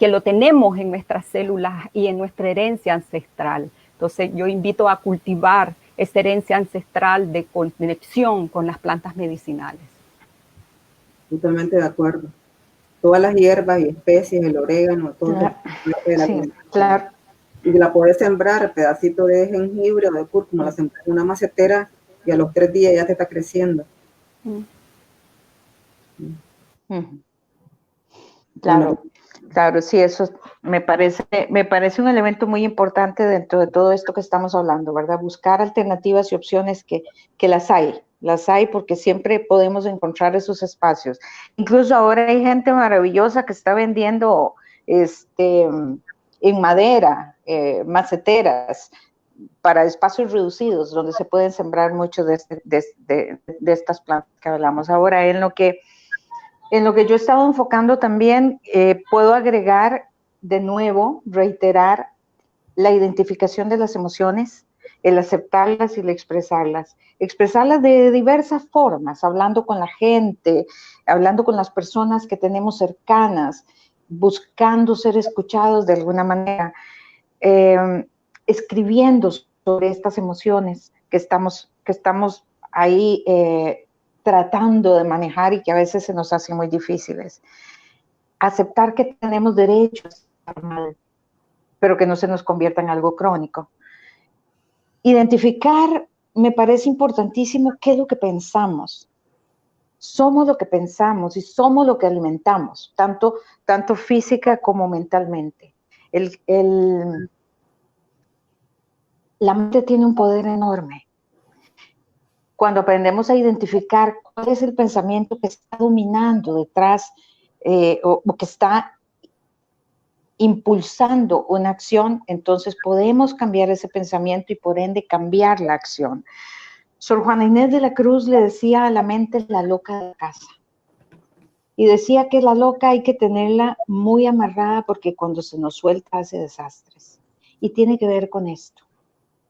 lo tenemos en nuestras células y en nuestra herencia ancestral. Entonces, yo invito a cultivar esa herencia ancestral de conexión con las plantas medicinales. Totalmente de acuerdo. Todas las hierbas y especies, el orégano, todo claro. De la sí, claro. Y la puedes sembrar, pedacito de jengibre o de cúrcuma, la sembras en una macetera y a los 3 días ya te está creciendo. Claro, Bueno, claro, sí, eso me parece un elemento muy importante dentro de todo esto que estamos hablando, ¿verdad? Buscar alternativas y opciones que las hay porque siempre podemos encontrar esos espacios. Incluso ahora hay gente maravillosa que está vendiendo en madera, maceteras para espacios reducidos donde se pueden sembrar muchos de estas plantas que hablamos. Ahora, en lo que yo he estado enfocando también, puedo agregar de nuevo, reiterar la identificación de las emociones, el aceptarlas y el expresarlas. Expresarlas de diversas formas, hablando con la gente, hablando con las personas que tenemos cercanas, buscando ser escuchados de alguna manera, escribiendo sobre estas emociones que estamos ahí tratando de manejar y que a veces se nos hacen muy difíciles. Aceptar que tenemos derechos a estar mal, pero que no se nos convierta en algo crónico. Identificar, me parece importantísimo, qué es lo que pensamos. Somos lo que pensamos y somos lo que alimentamos, tanto física como mentalmente. La mente tiene un poder enorme. Cuando aprendemos a identificar cuál es el pensamiento que está dominando detrás o que está impulsando una acción, entonces podemos cambiar ese pensamiento y por ende cambiar la acción. Sor Juana Inés de la Cruz le decía a la mente la loca de casa. Y decía que la loca hay que tenerla muy amarrada porque cuando se nos suelta hace desastres. Y tiene que ver con esto.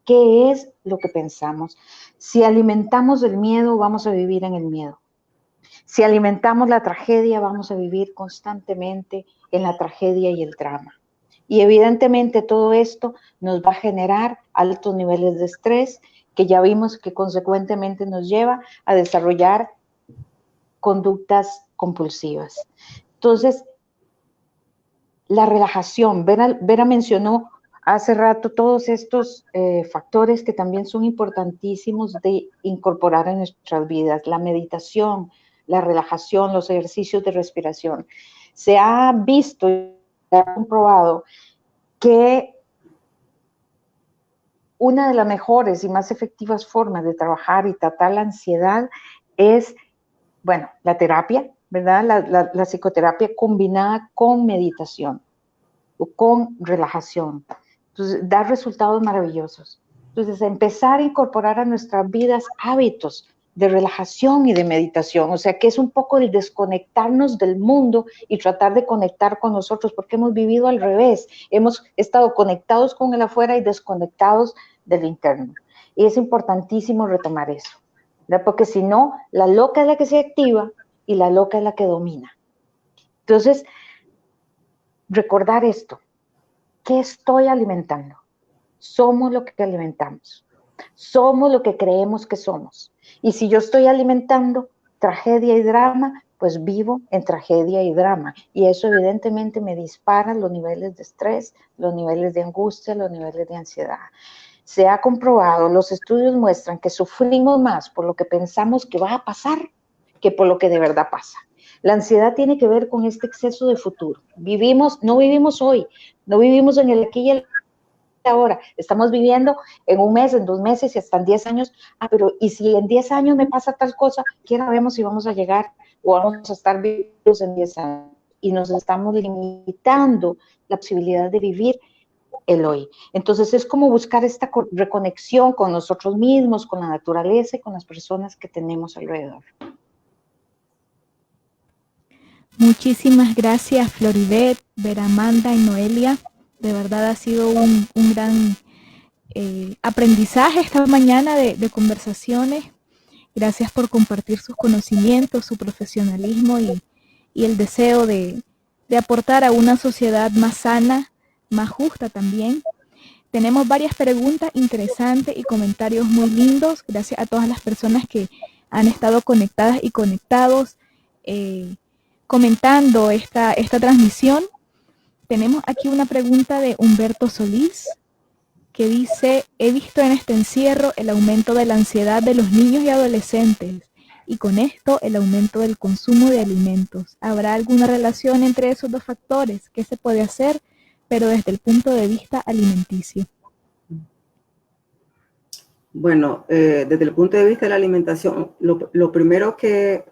¿Qué es lo que pensamos? Si alimentamos el miedo, vamos a vivir en el miedo. Si alimentamos la tragedia, vamos a vivir constantemente en la tragedia y el drama. Y evidentemente todo esto nos va a generar altos niveles de estrés, que ya vimos que consecuentemente nos lleva a desarrollar conductas compulsivas. Entonces, la relajación, Vera mencionó hace rato todos estos factores que también son importantísimos de incorporar en nuestras vidas, la meditación, la relajación, los ejercicios de respiración. Se ha visto y se ha comprobado que una de las mejores y más efectivas formas de trabajar y tratar la ansiedad es, bueno, la terapia, ¿verdad? La psicoterapia combinada con meditación o con relajación. Entonces, da resultados maravillosos. Entonces, empezar a incorporar a nuestras vidas hábitos de relajación y de meditación, o sea, que es un poco el desconectarnos del mundo y tratar de conectar con nosotros, porque hemos vivido al revés, hemos estado conectados con el afuera y desconectados del interno. Y es importantísimo retomar eso, ¿verdad? Porque si no, la loca es la que se activa y la loca es la que domina. Entonces, recordar esto, ¿qué estoy alimentando? Somos lo que alimentamos. Somos lo que creemos que somos. Y si yo estoy alimentando tragedia y drama, pues vivo en tragedia y drama. Y eso evidentemente me dispara los niveles de estrés, los niveles de angustia, los niveles de ansiedad. Se ha comprobado, los estudios muestran que sufrimos más por lo que pensamos que va a pasar que por lo que de verdad pasa. La ansiedad tiene que ver con este exceso de futuro. No vivimos hoy, no vivimos en el aquí y el ahora, estamos viviendo en un mes, en 2 meses y hasta en 10 años, pero ¿y si en 10 años me pasa tal cosa? ¿Qué sabemos si vamos a llegar o vamos a estar vivos en 10 años? Y nos estamos limitando la posibilidad de vivir el hoy. Entonces es como buscar esta reconexión con nosotros mismos, con la naturaleza y con las personas que tenemos alrededor. Muchísimas gracias, Floribet, Vera Amanda y Noelia. De verdad ha sido un gran aprendizaje esta mañana de conversaciones. Gracias por compartir sus conocimientos, su profesionalismo y el deseo de aportar a una sociedad más sana, más justa también. Tenemos varias preguntas interesantes y comentarios muy lindos. Gracias a todas las personas que han estado conectadas y conectados comentando esta transmisión. Tenemos aquí una pregunta de Humberto Solís, que dice: he visto en este encierro el aumento de la ansiedad de los niños y adolescentes, y con esto el aumento del consumo de alimentos. ¿Habrá alguna relación entre esos dos factores? ¿Qué se puede hacer, pero desde el punto de vista alimenticio? Bueno, desde el punto de vista de la alimentación, lo primero que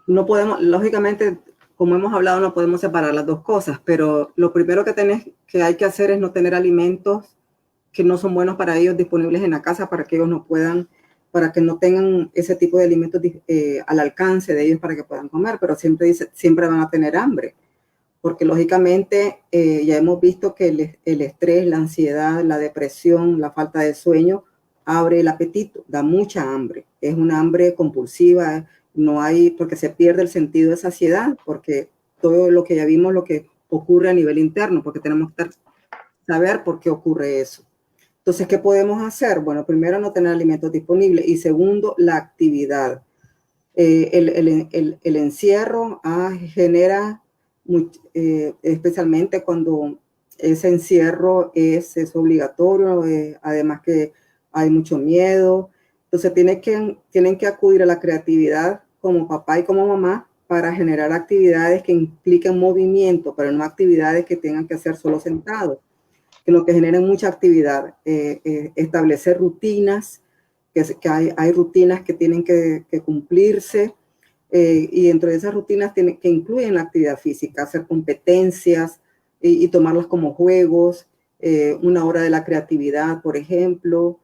no podemos, lógicamente, como hemos hablado, no podemos separar las dos cosas, pero lo primero que hay que hacer es no tener alimentos que no son buenos para ellos disponibles en la casa para que ellos no puedan, para que no tengan ese tipo de alimentos al alcance de ellos para que puedan comer, pero siempre van a tener hambre, porque lógicamente ya hemos visto que el estrés, la ansiedad, la depresión, la falta de sueño abre el apetito, da mucha hambre, es una hambre compulsiva. No hay, porque se pierde el sentido de saciedad, porque todo lo que ya vimos, lo que ocurre a nivel interno, porque tenemos que saber por qué ocurre eso. Entonces, ¿qué podemos hacer? Bueno, primero, no tener alimentos disponibles, y segundo, la actividad. El encierro genera, especialmente cuando ese encierro es obligatorio, además que hay mucho miedo. Entonces tienen que acudir a la creatividad como papá y como mamá para generar actividades que impliquen movimiento, pero no actividades que tengan que hacer solo sentados, sino que generen mucha actividad. Establecer rutinas, que hay rutinas que tienen que cumplirse, y dentro de esas rutinas que incluyen la actividad física, hacer competencias y tomarlas como juegos, una hora de la creatividad, por ejemplo.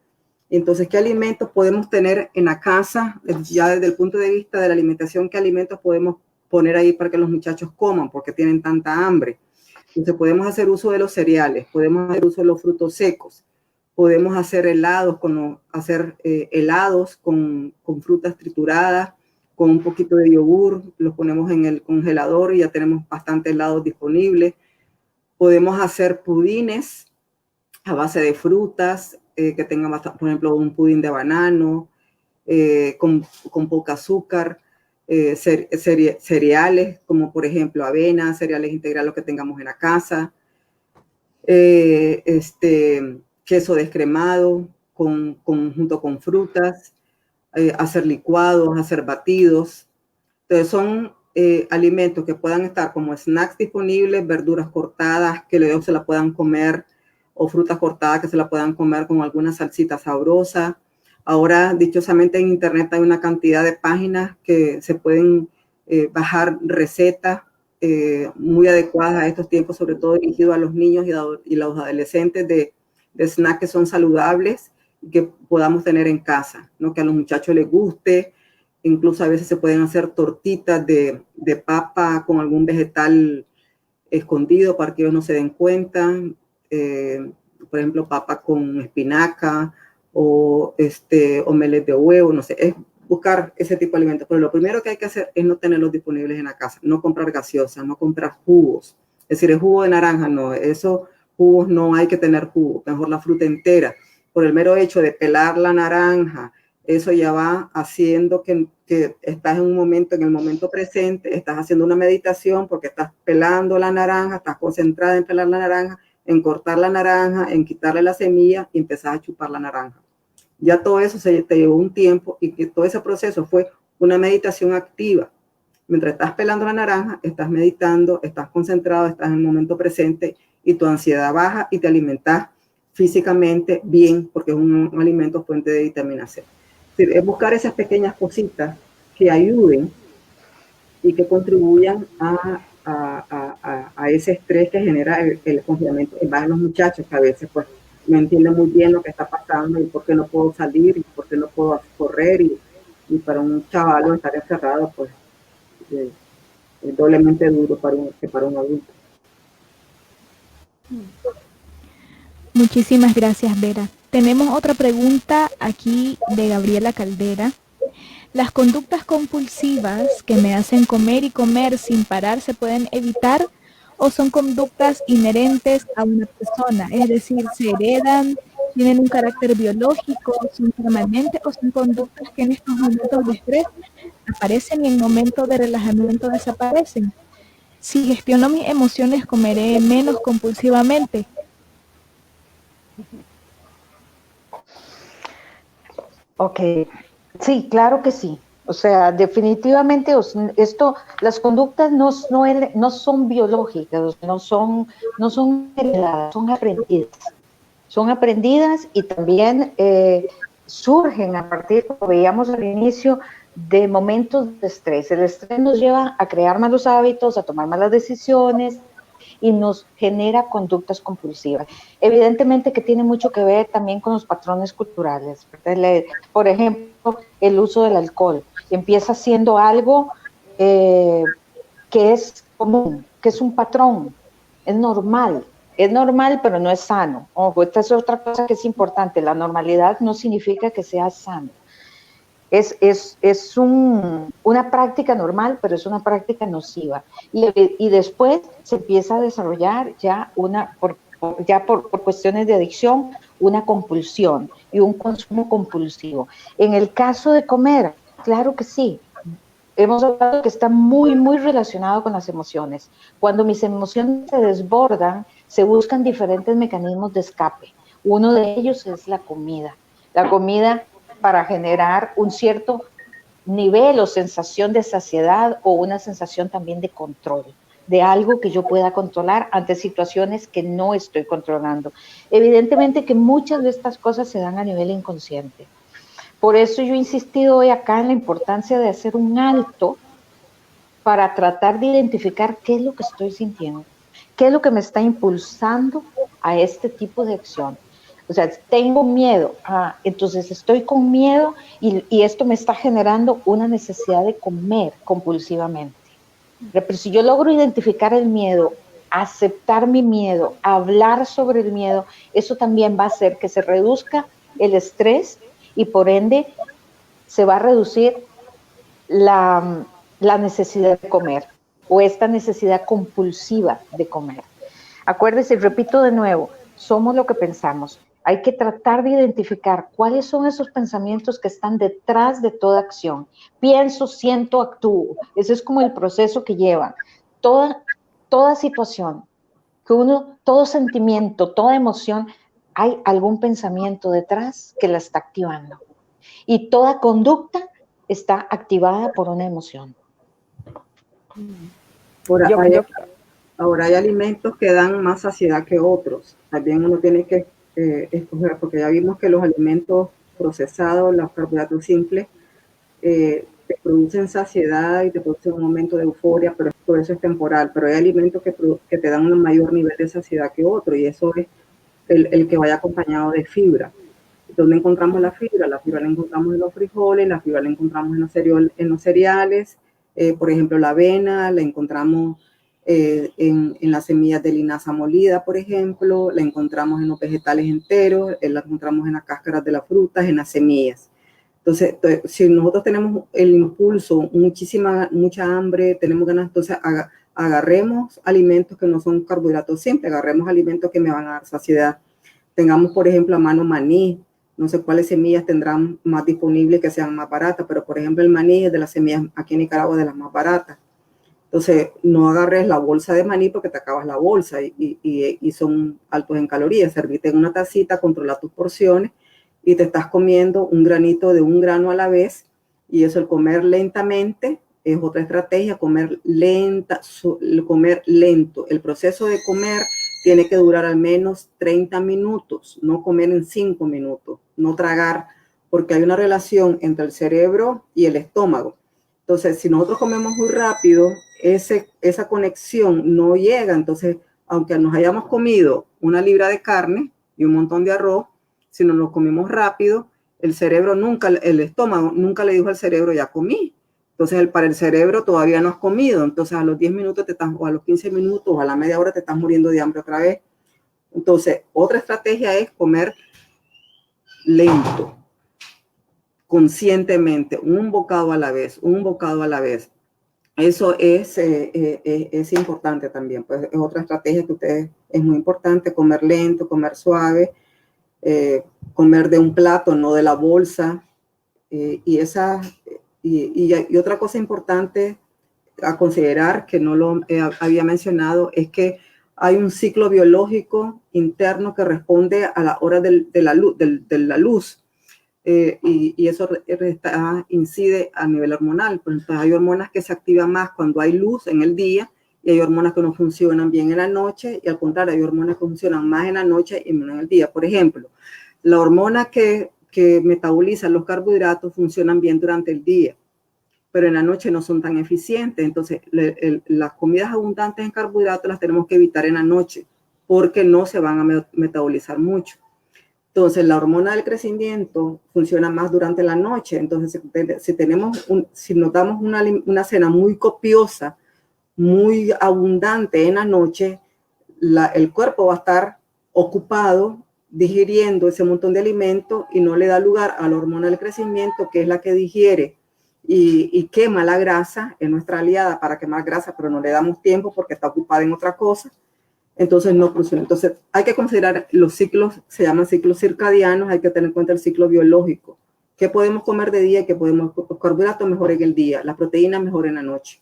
Entonces, ¿qué alimentos podemos tener en la casa? Ya desde el punto de vista de la alimentación, ¿qué alimentos podemos poner ahí para que los muchachos coman porque tienen tanta hambre? Entonces, podemos hacer uso de los cereales, podemos hacer uso de los frutos secos, podemos hacer helados con frutas trituradas, con un poquito de yogur, los ponemos en el congelador y ya tenemos bastantes helados disponibles. Podemos hacer pudines a base de frutas, que tengan, por ejemplo, un pudín de banano, con poca azúcar, cereales, como por ejemplo avena, cereales integrales que tengamos en la casa, queso descremado junto con frutas, hacer licuados, hacer batidos. Entonces son alimentos que puedan estar como snacks disponibles, verduras cortadas que luego se la puedan comer, o frutas cortadas que se la puedan comer con alguna salsita sabrosa. Ahora, dichosamente, en internet hay una cantidad de páginas que se pueden bajar recetas muy adecuadas a estos tiempos, sobre todo dirigidos a los niños y los adolescentes, de snacks que son saludables y que podamos tener en casa, ¿no? Que a los muchachos les guste. Incluso a veces se pueden hacer tortitas de papa con algún vegetal escondido para que ellos no se den cuenta. Por ejemplo, papa con espinaca o omelette de huevo, no sé, es buscar ese tipo de alimentos. Pero lo primero que hay que hacer es no tenerlos disponibles en la casa, no comprar gaseosas, no comprar jugos. Es decir, el jugo de naranja, no, esos jugos no hay que tener jugo, mejor la fruta entera. Por el mero hecho de pelar la naranja, eso ya va haciendo que estás en el momento presente, estás haciendo una meditación porque estás pelando la naranja, estás concentrada en pelar la naranja, en cortar la naranja, en quitarle la semilla y empezar a chupar la naranja. Ya todo eso te llevó un tiempo y que todo ese proceso fue una meditación activa. Mientras estás pelando la naranja, estás meditando, estás concentrado, estás en el momento presente y tu ansiedad baja y te alimentas físicamente bien porque es un alimento fuente de vitamina C. Es buscar esas pequeñas cositas que ayuden y que contribuyan a ese estrés que genera el confinamiento y más en los muchachos, que a veces pues no entienden muy bien lo que está pasando y por qué no puedo salir y por qué no puedo correr, y para un chaval estar encerrado pues es doblemente duro que para un adulto. Muchísimas gracias, Vera. Tenemos otra pregunta aquí de Gabriela Caldera. ¿Las conductas compulsivas que me hacen comer y comer sin parar se pueden evitar o son conductas inherentes a una persona? Es decir, ¿se heredan, tienen un carácter biológico, son permanentes o son conductas que en estos momentos de estrés aparecen y en momentos de relajamiento desaparecen? Si gestiono mis emociones, comeré menos compulsivamente. Ok, sí, claro que sí. O sea, definitivamente las conductas no son biológicas, no son heredadas, son aprendidas. Son aprendidas y también surgen a partir, como veíamos al inicio, de momentos de estrés. El estrés nos lleva a crear malos hábitos, a tomar malas decisiones y nos genera conductas compulsivas. Evidentemente que tiene mucho que ver también con los patrones culturales. Por ejemplo, el uso del alcohol. Empieza siendo algo que es común, que es un patrón, es normal, pero no es sano. Ojo, esta es otra cosa que es importante. La normalidad no significa que sea sano. Es una práctica normal, pero es una práctica nociva. Y después se empieza a desarrollar ya por cuestiones de adicción, una compulsión y un consumo compulsivo. En el caso de comer, claro que sí. Hemos hablado que está muy, muy relacionado con las emociones. Cuando mis emociones se desbordan, se buscan diferentes mecanismos de escape. Uno de ellos es la comida. La comida para generar un cierto nivel o sensación de saciedad o una sensación también de control, de algo que yo pueda controlar ante situaciones que no estoy controlando. Evidentemente que muchas de estas cosas se dan a nivel inconsciente. Por eso yo he insistido hoy acá en la importancia de hacer un alto para tratar de identificar qué es lo que estoy sintiendo, qué es lo que me está impulsando a este tipo de acción. O sea, tengo miedo, entonces estoy con miedo y esto me está generando una necesidad de comer compulsivamente. Pero si yo logro identificar el miedo, aceptar mi miedo, hablar sobre el miedo, eso también va a hacer que se reduzca el estrés y por ende se va a reducir la necesidad de comer o esta necesidad compulsiva de comer. Acuérdese, repito de nuevo, somos lo que pensamos. Hay que tratar de identificar cuáles son esos pensamientos que están detrás de toda acción. Pienso, siento, actúo. Ese es como el proceso que lleva. Toda situación, todo sentimiento, toda emoción, hay algún pensamiento detrás que la está activando. Y toda conducta está activada por una emoción. Ahora hay alimentos que dan más saciedad que otros. También uno tiene que escoger, porque ya vimos que los alimentos procesados, los carbohidratos simples, te producen saciedad y te producen un momento de euforia, pero todo eso es temporal. Pero hay alimentos que te dan un mayor nivel de saciedad que otro, y eso es el que vaya acompañado de fibra. ¿Dónde encontramos la fibra? La fibra la encontramos en los frijoles, la fibra la encontramos en los cereales, por ejemplo, la avena, la encontramos en las semillas de linaza molida, por ejemplo, la encontramos en los vegetales enteros, la encontramos en las cáscaras de las frutas, en las semillas. Entonces, si nosotros tenemos el impulso, mucha hambre, tenemos ganas, entonces agarremos alimentos que no son carbohidratos simples, agarremos alimentos que me van a dar saciedad. Tengamos, por ejemplo, a mano maní. No sé cuáles semillas tendrán más disponibles que sean más baratas, pero por ejemplo el maní es de las semillas aquí en Nicaragua de las más baratas. Entonces, no agarres la bolsa de maní porque te acabas la bolsa y son altos en calorías. Servite en una tacita, controla tus porciones y te estás comiendo un granito de un grano a la vez. Y eso, el comer lentamente, es otra estrategia, comer lento. El proceso de comer tiene que durar al menos 30 minutos, no comer en 5 minutos, no tragar, porque hay una relación entre el cerebro y el estómago. Entonces, si nosotros comemos muy rápido, esa conexión no llega. Entonces, aunque nos hayamos comido una libra de carne y un montón de arroz, si nos lo comimos rápido, el estómago nunca le dijo al cerebro, ya comí. Entonces, para el cerebro todavía no has comido. Entonces, a los 10 minutos o a los 15 minutos o a la media hora te estás muriendo de hambre otra vez. Entonces, otra estrategia es comer lento, conscientemente, un bocado a la vez. Eso es importante también. Pues es otra estrategia que es muy importante, comer lento, comer suave, comer de un plato, no de la bolsa. Y otra cosa importante a considerar, que no lo había mencionado, es que hay un ciclo biológico interno que responde a la hora de la luz. Y eso incide a nivel hormonal. Por ejemplo, hay hormonas que se activan más cuando hay luz en el día y hay hormonas que no funcionan bien en la noche, y al contrario, hay hormonas que funcionan más en la noche y menos en el día. Por ejemplo, la hormona que metaboliza los carbohidratos funcionan bien durante el día, pero en la noche no son tan eficientes. Entonces, las comidas abundantes en carbohidratos las tenemos que evitar en la noche porque no se van a metabolizar mucho. Entonces, la hormona del crecimiento funciona más durante la noche. Entonces, si nos damos una cena muy copiosa, muy abundante en la noche, el cuerpo va a estar ocupado digiriendo ese montón de alimentos y no le da lugar a la hormona del crecimiento, que es la que digiere y quema la grasa. Es nuestra aliada para quemar grasa, pero no le damos tiempo porque está ocupada en otra cosa. Entonces no funciona. Entonces hay que considerar los ciclos, se llaman ciclos circadianos, hay que tener en cuenta el ciclo biológico. ¿Qué podemos comer de día y qué podemos? Los carbohidratos mejor en el día, las proteínas mejor en la noche.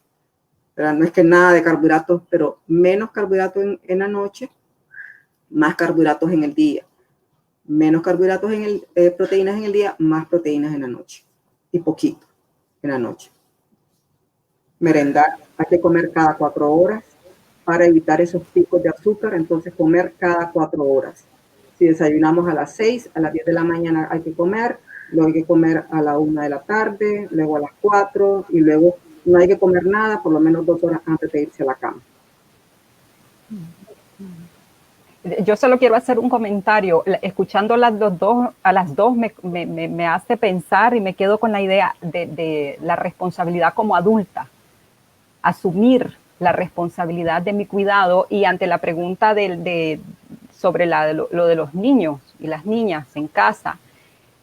¿Verdad? No es que nada de carbohidratos, pero menos carbohidratos en la noche, más carbohidratos en el día. Menos carbohidratos proteínas en el día, más proteínas en la noche. Y poquito en la noche. Merendar, hay que comer cada 4 horas. Para evitar esos picos de azúcar, entonces comer cada 4 horas. Si desayunamos a las 6, a las 10 de la mañana hay que comer, luego hay que comer a la 1 de la tarde, luego a las 4, y luego no hay que comer nada por lo menos 2 horas antes de irse a la cama. Yo solo quiero hacer un comentario. Escuchando a las dos me hace pensar y me quedo con la idea de la responsabilidad como adulta. Asumir la responsabilidad de mi cuidado, y ante la pregunta sobre lo de los niños y las niñas en casa,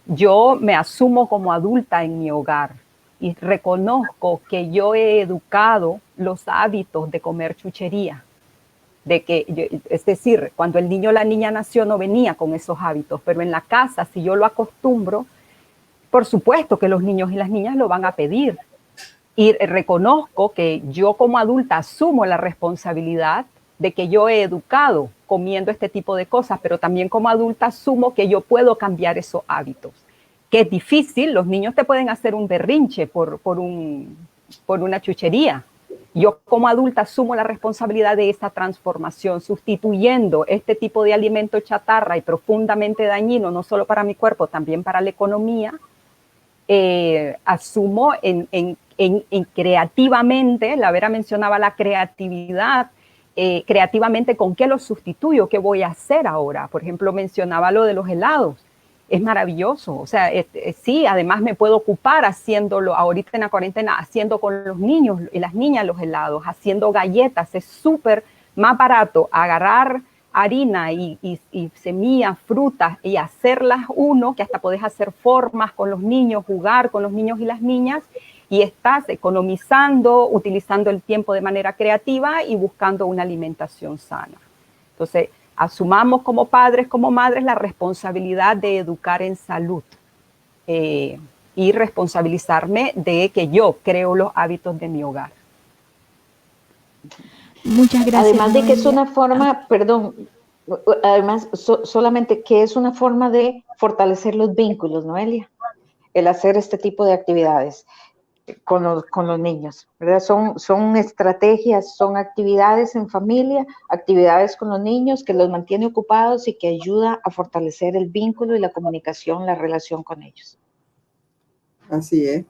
yo me asumo como adulta en mi hogar. y reconozco que yo he educado los hábitos de comer chuchería. Es decir, cuando el niño o la niña nació no venía con esos hábitos, pero en la casa, si yo lo acostumbro, por supuesto que los niños y las niñas lo van a pedir. Y reconozco que yo como adulta asumo la responsabilidad de que yo he educado comiendo este tipo de cosas, pero también como adulta asumo que yo puedo cambiar esos hábitos. Que es difícil, los niños te pueden hacer un berrinche por una chuchería. Yo como adulta asumo la responsabilidad de esa transformación, sustituyendo este tipo de alimento chatarra y profundamente dañino, no solo para mi cuerpo, también para la economía. Asumo en creativamente, la Vera mencionaba la creatividad, creativamente con qué lo sustituyo, qué voy a hacer ahora. Por ejemplo, mencionaba lo de los helados. Es maravilloso, o sea, sí, además me puedo ocupar haciéndolo ahorita en la cuarentena, haciendo con los niños y las niñas los helados, haciendo galletas. Es súper más barato agarrar harina y semillas, frutas y hacerlas uno, que hasta podés hacer formas con los niños, jugar con los niños y las niñas, y estás economizando, utilizando el tiempo de manera creativa y buscando una alimentación sana. Entonces, asumamos como padres, como madres, la responsabilidad de educar en salud y responsabilizarme de que yo creo los hábitos de mi hogar. Muchas gracias. Además de que es una forma, perdón, además solamente que es una forma de fortalecer los vínculos, Noelia, el hacer este tipo de actividades con los niños, ¿verdad? Son estrategias, son actividades en familia, actividades con los niños que los mantiene ocupados y que ayuda a fortalecer el vínculo y la comunicación, la relación con ellos. Así es.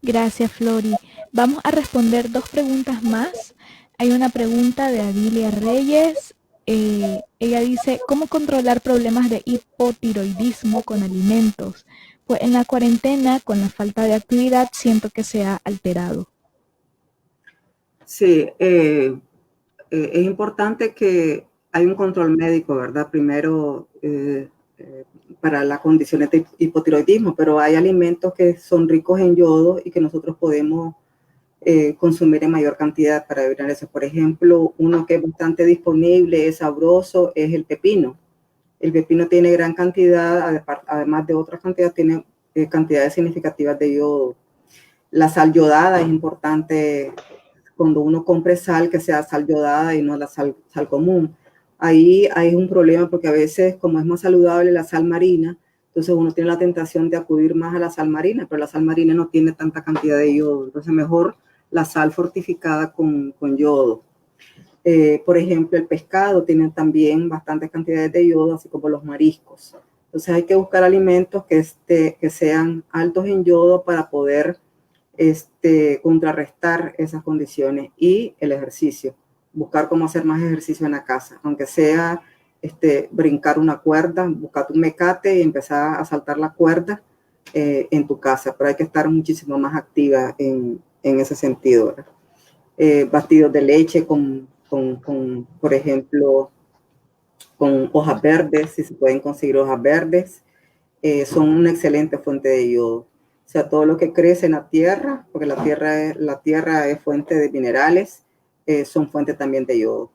Gracias, Flori. Vamos a responder 2 preguntas más. Hay una pregunta de Adilia Reyes. Ella dice, ¿cómo controlar problemas de hipotiroidismo con alimentos? Pues en la cuarentena, con la falta de actividad, siento que se ha alterado. Sí, es importante que hay un control médico, ¿verdad? Primero, para las condiciones de hipotiroidismo, pero hay alimentos que son ricos en yodo y que nosotros podemos consumir en mayor cantidad para evitar eso. Por ejemplo, uno que es bastante disponible, es sabroso, es el pepino. El pepino tiene gran cantidad, además de otras cantidades, tiene cantidades significativas de yodo. La sal yodada es importante cuando uno compre sal, que sea sal yodada y no la sal común. Ahí hay un problema porque a veces, como es más saludable la sal marina, entonces uno tiene la tentación de acudir más a la sal marina, pero la sal marina no tiene tanta cantidad de yodo. Entonces mejor la sal fortificada con yodo. Por ejemplo, el pescado tiene también bastantes cantidades de yodo, así como los mariscos. Entonces hay que buscar alimentos que sean altos en yodo para poder contrarrestar esas condiciones. Y el ejercicio, buscar cómo hacer más ejercicio en la casa, aunque sea brincar una cuerda, buscar tu mecate y empezar a saltar la cuerda en tu casa, pero hay que estar muchísimo más activa en ese sentido, ¿verdad? Batidos de leche por ejemplo, con hojas verdes, si se pueden conseguir hojas verdes, son una excelente fuente de yodo. O sea, todo lo que crece en la tierra, porque la tierra es fuente de minerales, son fuente también de yodo.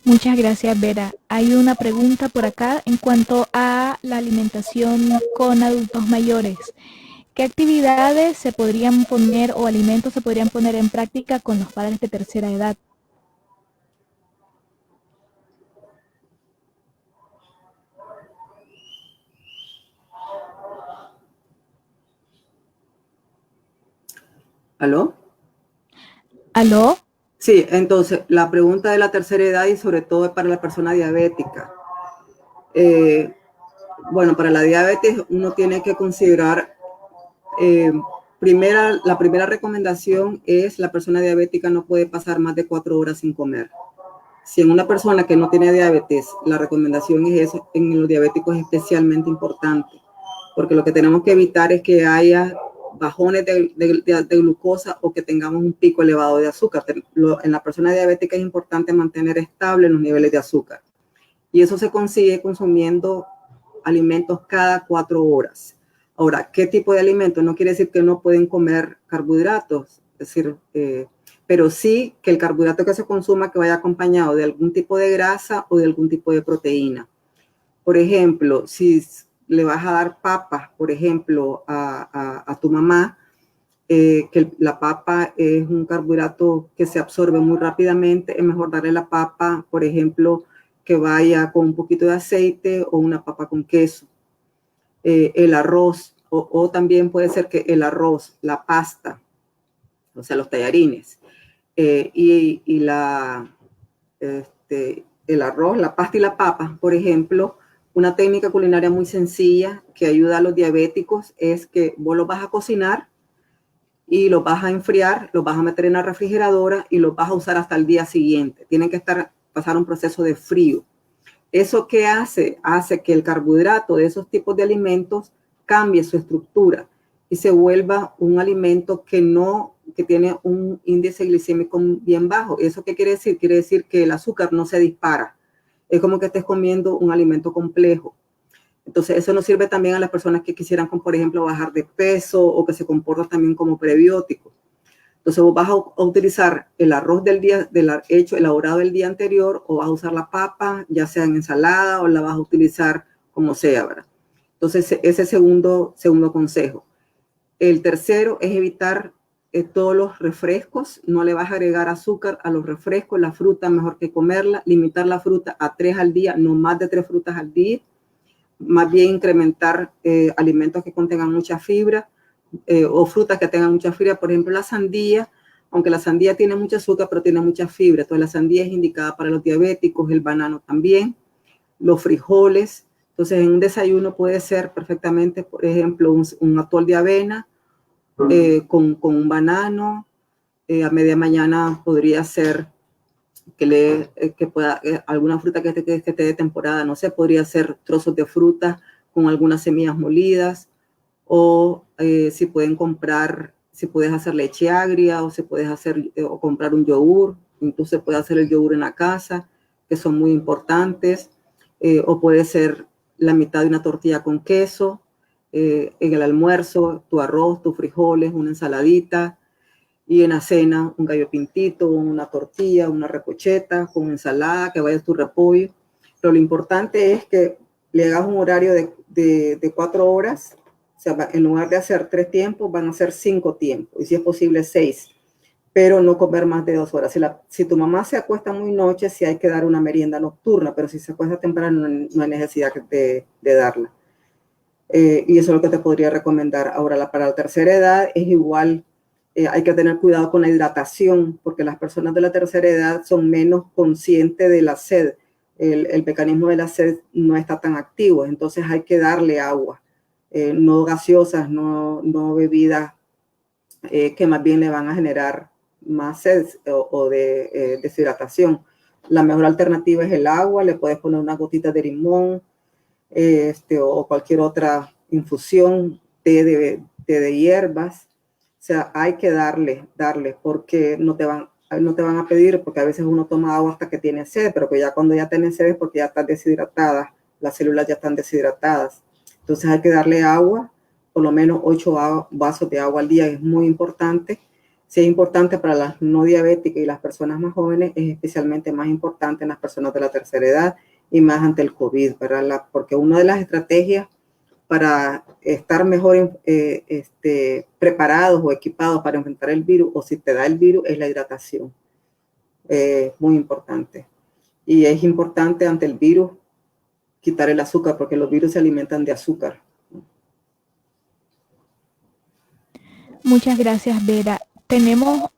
Muchas gracias, Vera. Hay una pregunta por acá en cuanto a la alimentación con adultos mayores. ¿Qué actividades se podrían poner o alimentos se podrían poner en práctica con los padres de tercera edad? ¿Aló? ¿Aló? Sí, entonces la pregunta de la tercera edad y sobre todo es para la persona diabética. Bueno, para la diabetes uno tiene que considerar, la primera recomendación es la persona diabética no puede pasar más de 4 horas sin comer. Si en una persona que no tiene diabetes, la recomendación es eso, en los diabéticos es especialmente importante, porque lo que tenemos que evitar es que haya bajones de glucosa o que tengamos un pico elevado de azúcar. En la persona diabética es importante mantener estables los niveles de azúcar. Y eso se consigue consumiendo alimentos cada 4 horas. Ahora, ¿qué tipo de alimentos? No quiere decir que no pueden comer carbohidratos, es decir, pero sí que el carbohidrato que se consuma que vaya acompañado de algún tipo de grasa o de algún tipo de proteína. Por ejemplo, si le vas a dar papas, por ejemplo, a tu mamá, que la papa es un carbohidrato que se absorbe muy rápidamente, es mejor darle la papa, por ejemplo, que vaya con un poquito de aceite o una papa con queso. El arroz, o también puede ser que el arroz, la pasta, o sea, los tallarines, el arroz, la pasta y la papa, por ejemplo, una técnica culinaria muy sencilla que ayuda a los diabéticos es que vos los vas a cocinar y los vas a enfriar, los vas a meter en la refrigeradora y los vas a usar hasta el día siguiente. Tienen que pasar un proceso de frío. ¿Eso qué hace? Hace que el carbohidrato de esos tipos de alimentos cambie su estructura y se vuelva un alimento que tiene un índice glicémico bien bajo. ¿Eso qué quiere decir? Quiere decir que el azúcar no se dispara. Es como que estés comiendo un alimento complejo. Entonces, eso nos sirve también a las personas que quisieran, por ejemplo, bajar de peso o que se comportan también como prebióticos. Entonces, vos vas a utilizar el arroz del día, elaborado del día anterior, o vas a usar la papa, ya sea en ensalada, o la vas a utilizar como sea, ¿verdad? Entonces, ese segundo consejo. El tercero es evitar todos los refrescos. No le vas a agregar azúcar a los refrescos. La fruta, mejor que comerla. Limitar la fruta a 3 al día, no más de 3 frutas al día. Más bien incrementar alimentos que contengan mucha fibra o frutas que tengan mucha fibra. Por ejemplo, la sandía, aunque la sandía tiene mucho azúcar, pero tiene mucha fibra. Entonces, la sandía es indicada para los diabéticos, el banano también, los frijoles. Entonces, en un desayuno puede ser perfectamente, por ejemplo, un atol de avena con un banano. A media mañana podría ser alguna fruta que esté de temporada, no sé, podría ser trozos de fruta con algunas semillas molidas, o si puedes hacer leche agria, o si puedes o comprar un yogur, incluso se puede hacer el yogur en la casa, que son muy importantes, o puede ser la mitad de una tortilla con queso, en el almuerzo, tu arroz, tus frijoles, una ensaladita, y en la cena un gallo pintito, una tortilla, una recocheta con ensalada, que vaya tu repollo. Pero lo importante es que le hagas un horario de 4 horas. O sea, en lugar de hacer 3 tiempos, van a ser 5 tiempos. Y si es posible, 6. Pero no comer más de 2 horas. Si tu mamá se acuesta muy noche, sí hay que dar una merienda nocturna. Pero si se acuesta temprano, no hay necesidad de darla. Y eso es lo que te podría recomendar. Ahora, para la tercera edad es igual. Hay que tener cuidado con la hidratación, porque las personas de la tercera edad son menos conscientes de la sed. El mecanismo de la sed no está tan activo, entonces hay que darle agua, no gaseosas, no bebidas que más bien le van a generar más sed o de deshidratación. La mejor alternativa es el agua. Le puedes poner una gotita de limón o cualquier otra infusión, té de hierbas. O sea, hay que darle, porque no te van a pedir, porque a veces uno toma agua hasta que tiene sed, pero que ya cuando ya tienes sed es porque ya estás deshidratada, las células ya están deshidratadas. Entonces hay que darle agua, por lo menos 8 vasos de agua al día, es muy importante. Si es importante para las no diabéticas y las personas más jóvenes, es especialmente más importante en las personas de la tercera edad y más ante el COVID, ¿verdad? Porque una de las estrategias para estar mejor preparados o equipados para enfrentar el virus, o si te da el virus, es la hidratación. Muy importante. Y es importante ante el virus quitar el azúcar, porque los virus se alimentan de azúcar. Muchas gracias, Vera. Tenemos...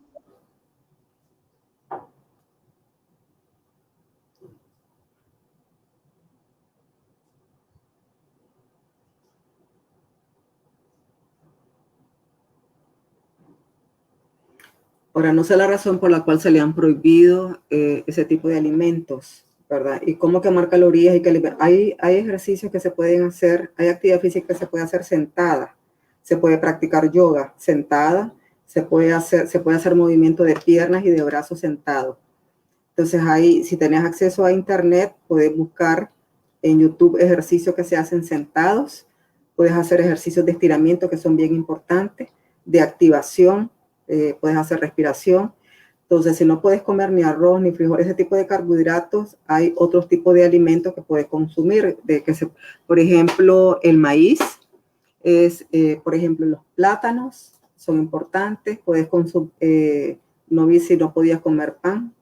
Ahora, no sé la razón por la cual se le han prohibido ese tipo de alimentos, ¿verdad? Y cómo quemar calorías. Hay ejercicios que se pueden hacer, hay actividad física que se puede hacer sentada. Se puede practicar yoga sentada, se puede hacer movimiento de piernas y de brazos sentados. Entonces, si tenés acceso a internet, puedes buscar en YouTube ejercicios que se hacen sentados. puedes hacer ejercicios de estiramiento que son bien importantes, de activación, puedes hacer respiración. Entonces, si no puedes comer ni arroz ni frijoles, ese tipo de carbohidratos, hay otros tipos de alimentos que puedes consumir. Por ejemplo, el maíz, por ejemplo, los plátanos son importantes. Puedes consumir, no vi si no podías comer pan.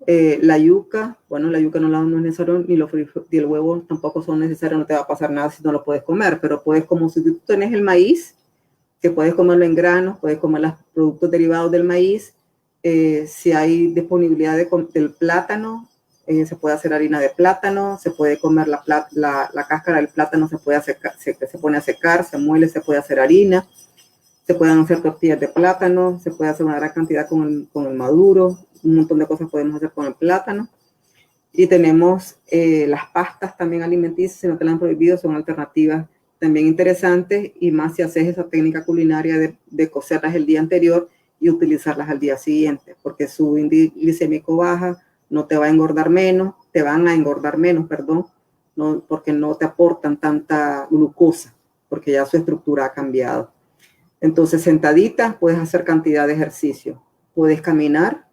La yuca, bueno, la yuca no es necesario, ni el huevo tampoco son necesarios, no te va a pasar nada si no lo puedes comer, pero puedes, como si tú tenés el maíz, que puedes comerlo en granos, puedes comer los productos derivados del maíz. Si hay disponibilidad del plátano, se puede hacer harina de plátano, se puede comer la cáscara del plátano, se pone a secar, se muele, se puede hacer harina, se pueden hacer tortillas de plátano, se puede hacer una gran cantidad con el maduro, un montón de cosas podemos hacer con el plátano. Y tenemos las pastas también alimenticias, si no te las han prohibido, son alternativas también interesantes, y más si haces esa técnica culinaria de cocerlas el día anterior y utilizarlas al día siguiente, porque su índice glicémico baja, no te va a engordar menos, te van a engordar menos, perdón, no, porque no te aportan tanta glucosa, porque ya su estructura ha cambiado. Entonces, sentadita, puedes hacer cantidad de ejercicio, puedes caminar,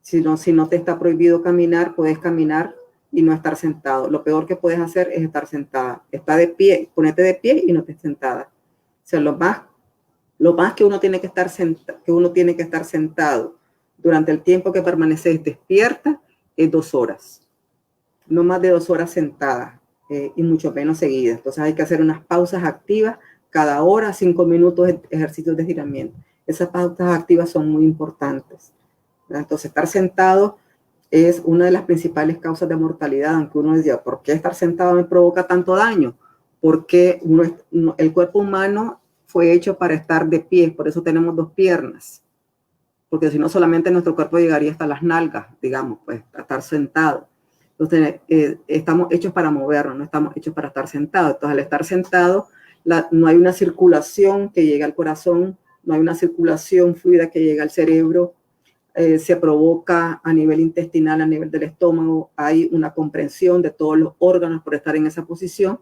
si no te está prohibido caminar, puedes caminar y no estar sentado. Lo peor que puedes hacer es estar sentada. Está de pie, ponete de pie y no estés sentada. O sea, lo más que uno tiene que estar sentado durante el tiempo que permaneces despierta es 2 horas. No más de 2 horas sentada, y mucho menos seguidas. Entonces hay que hacer unas pausas activas cada hora, 5 minutos de ejercicios de estiramiento. Esas pausas activas son muy importantes. Entonces, estar sentado es una de las principales causas de mortalidad, aunque uno decía, ¿por qué estar sentado me provoca tanto daño? Porque el cuerpo humano fue hecho para estar de pie, por eso tenemos 2 piernas, porque si no solamente nuestro cuerpo llegaría hasta las nalgas, digamos, pues, a estar sentado. Entonces, estamos hechos para movernos, no estamos hechos para estar sentados. Entonces, al estar sentado, no hay una circulación que llegue al corazón, no hay una circulación fluida que llegue al cerebro, se provoca a nivel intestinal, a nivel del estómago, hay una comprensión de todos los órganos por estar en esa posición.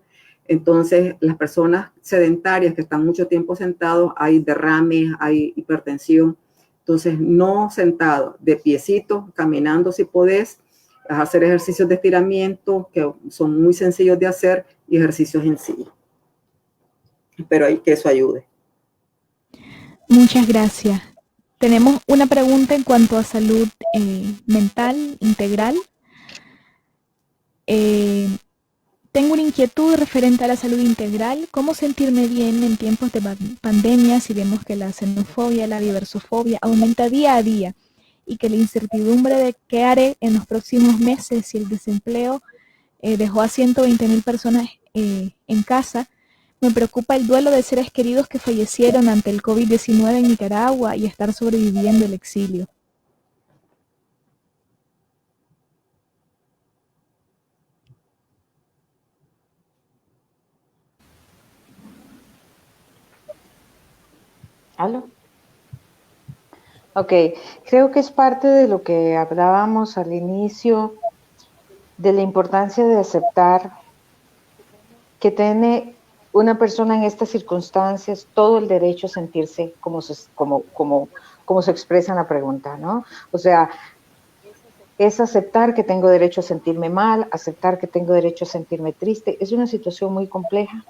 Entonces, las personas sedentarias que están mucho tiempo sentados, hay derrames, hay hipertensión. Entonces, no sentado, de piecito, caminando si podés, hacer ejercicios de estiramiento que son muy sencillos de hacer y ejercicios en sí. Espero que eso ayude. Muchas gracias. Tenemos una pregunta en cuanto a salud mental integral. Tengo una inquietud referente a la salud integral. ¿Cómo sentirme bien en tiempos de pandemia si vemos que la xenofobia, la diversofobia aumenta día a día y que la incertidumbre de qué haré en los próximos meses si el desempleo dejó a 120,000 personas en casa? Me preocupa el duelo de seres queridos que fallecieron ante el COVID-19 en Nicaragua y estar sobreviviendo el exilio. ¿Aló? Ok, creo que es parte de lo que hablábamos al inicio, de la importancia de aceptar que tiene una persona en estas circunstancias todo el derecho a sentirse como se expresa en la pregunta, ¿no? O sea, es aceptar que tengo derecho a sentirme mal, aceptar que tengo derecho a sentirme triste. Es una situación muy compleja,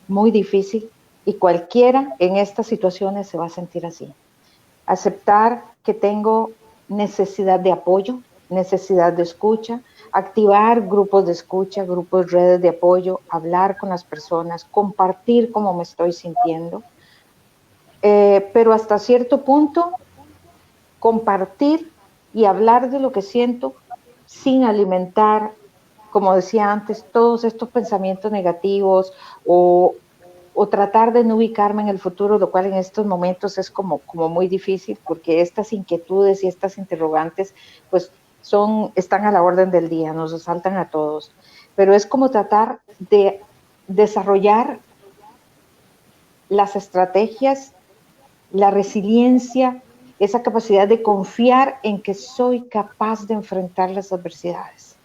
muy difícil, y cualquiera en estas situaciones se va a sentir así. Aceptar que tengo necesidad de apoyo, necesidad de escucha, activar grupos de escucha, grupos, redes de apoyo, hablar con las personas, compartir cómo me estoy sintiendo, pero hasta cierto punto compartir y hablar de lo que siento sin alimentar, como decía antes, todos estos pensamientos negativos o tratar de no ubicarme en el futuro, lo cual en estos momentos es como muy difícil, porque estas inquietudes y estas interrogantes pues están a la orden del día, nos asaltan a todos, pero es como tratar de desarrollar las estrategias, la resiliencia, esa capacidad de confiar en que soy capaz de enfrentar las adversidades.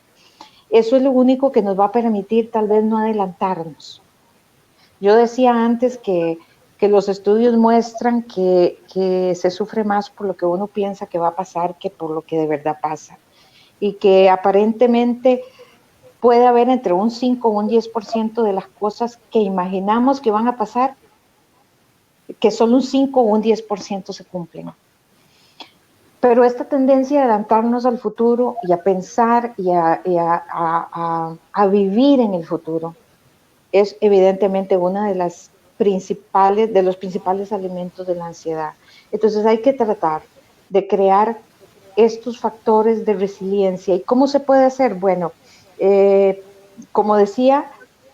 Eso es lo único que nos va a permitir tal vez no adelantarnos, Yo decía antes que los estudios muestran que se sufre más por lo que uno piensa que va a pasar que por lo que de verdad pasa. Y que aparentemente puede haber entre un 5 o un 10% de las cosas que imaginamos que van a pasar, que solo un 5 o un 10% se cumplen. Pero esta tendencia a adelantarnos al futuro y a pensar y a vivir en el futuro es evidentemente una de los principales alimentos de la ansiedad. Entonces hay que tratar de crear estos factores de resiliencia. ¿Y cómo se puede hacer? Bueno, como decía,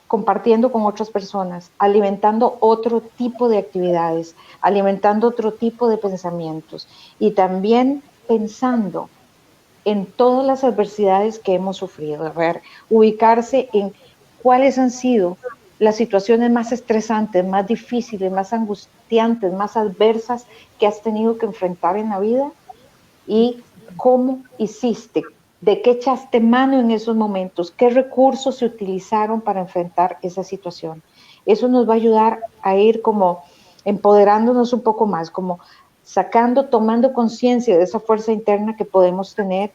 compartiendo con otras personas, alimentando otro tipo de actividades, alimentando otro tipo de pensamientos y también pensando en todas las adversidades que hemos sufrido, a ver, ubicarse en cuáles han sido las situaciones más estresantes, más difíciles, más angustiantes, más adversas que has tenido que enfrentar en la vida y cómo hiciste, de qué echaste mano en esos momentos, qué recursos se utilizaron para enfrentar esa situación. Eso nos va a ayudar a ir como empoderándonos un poco más, como tomando conciencia de esa fuerza interna que podemos tener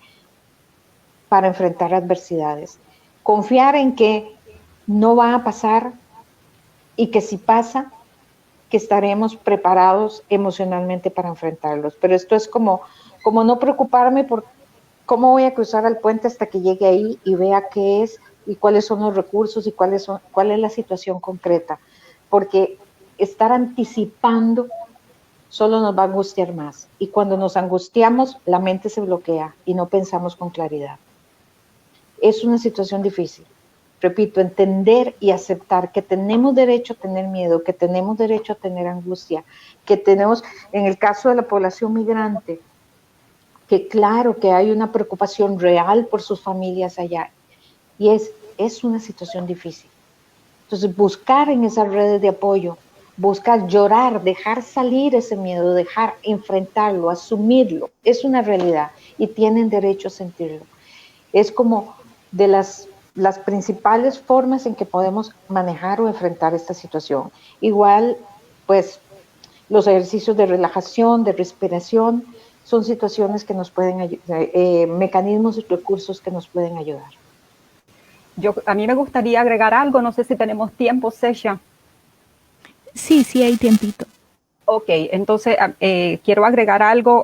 para enfrentar adversidades. Confiar en que no va a pasar y que si pasa, que estaremos preparados emocionalmente para enfrentarlos. Pero esto es como no preocuparme por cómo voy a cruzar el puente hasta que llegue ahí y vea qué es y cuáles son los recursos y cuál es la situación concreta. Porque estar anticipando solo nos va a angustiar más. Y cuando nos angustiamos, la mente se bloquea y no pensamos con claridad. Es una situación difícil. Repito, entender y aceptar que tenemos derecho a tener miedo, que tenemos derecho a tener angustia, que tenemos, en el caso de la población migrante, que claro que hay una preocupación real por sus familias allá, y es una situación difícil. Entonces, buscar en esas redes de apoyo, buscar llorar, dejar salir ese miedo, dejar enfrentarlo, asumirlo, es una realidad y tienen derecho a sentirlo. Es como de las principales formas en que podemos manejar o enfrentar esta situación. Igual, pues, los ejercicios de relajación, de respiración, son situaciones que nos pueden ayudar, mecanismos y recursos que nos pueden ayudar. A mí me gustaría agregar algo, no sé si tenemos tiempo, Sesha. Sí, hay tiempito. Ok, entonces quiero agregar algo.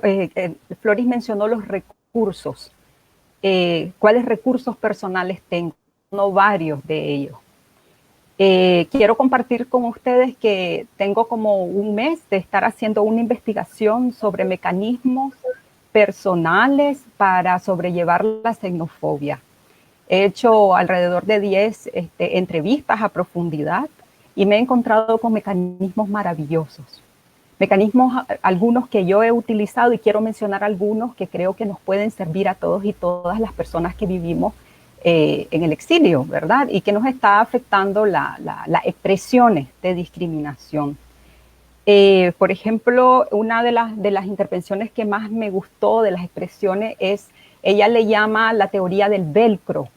Floris mencionó los recursos. ¿Cuáles recursos personales tengo? No, varios de ellos. Quiero compartir con ustedes que tengo como un mes de estar haciendo una investigación sobre mecanismos personales para sobrellevar la xenofobia. He hecho alrededor de 10 entrevistas a profundidad y me he encontrado con mecanismos maravillosos. Mecanismos, algunos que yo he utilizado, y quiero mencionar algunos que creo que nos pueden servir a todos y todas las personas que vivimos en el exilio, ¿verdad? Y que nos está afectando las expresiones de discriminación. Por ejemplo, una de las intervenciones que más me gustó de las expresiones es, ella le llama la teoría del velcro.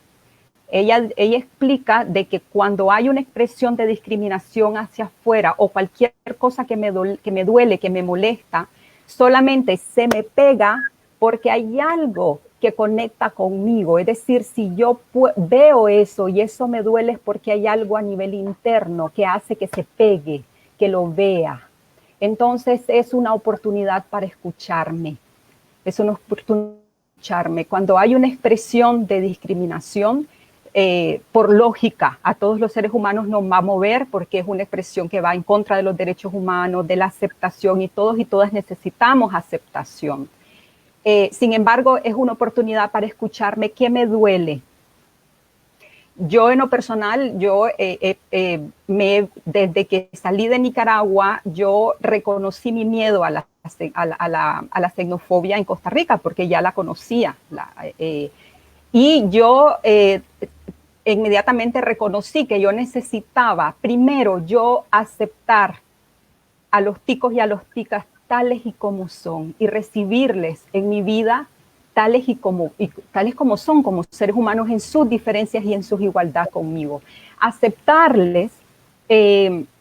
Ella explica de que cuando hay una expresión de discriminación hacia afuera o cualquier cosa que me duele, que me molesta, solamente se me pega porque hay algo que conecta conmigo. Es decir, si yo veo eso y eso me duele es porque hay algo a nivel interno que hace que se pegue, que lo vea. Entonces es una oportunidad para escucharme. Es una oportunidad para escucharme. Cuando hay una expresión de discriminación, por lógica, a todos los seres humanos nos va a mover porque es una expresión que va en contra de los derechos humanos, de la aceptación, y todos y todas necesitamos aceptación. Sin embargo, es una oportunidad para escucharme qué me duele. Yo en lo personal, desde que salí de Nicaragua, yo reconocí mi miedo a la xenofobia en Costa Rica porque ya la conocía. Y yo inmediatamente reconocí que yo necesitaba primero yo aceptar a los ticos y a los ticas tales y como son y recibirles en mi vida tales como son, como seres humanos en sus diferencias y en su igualdad conmigo. Aceptarles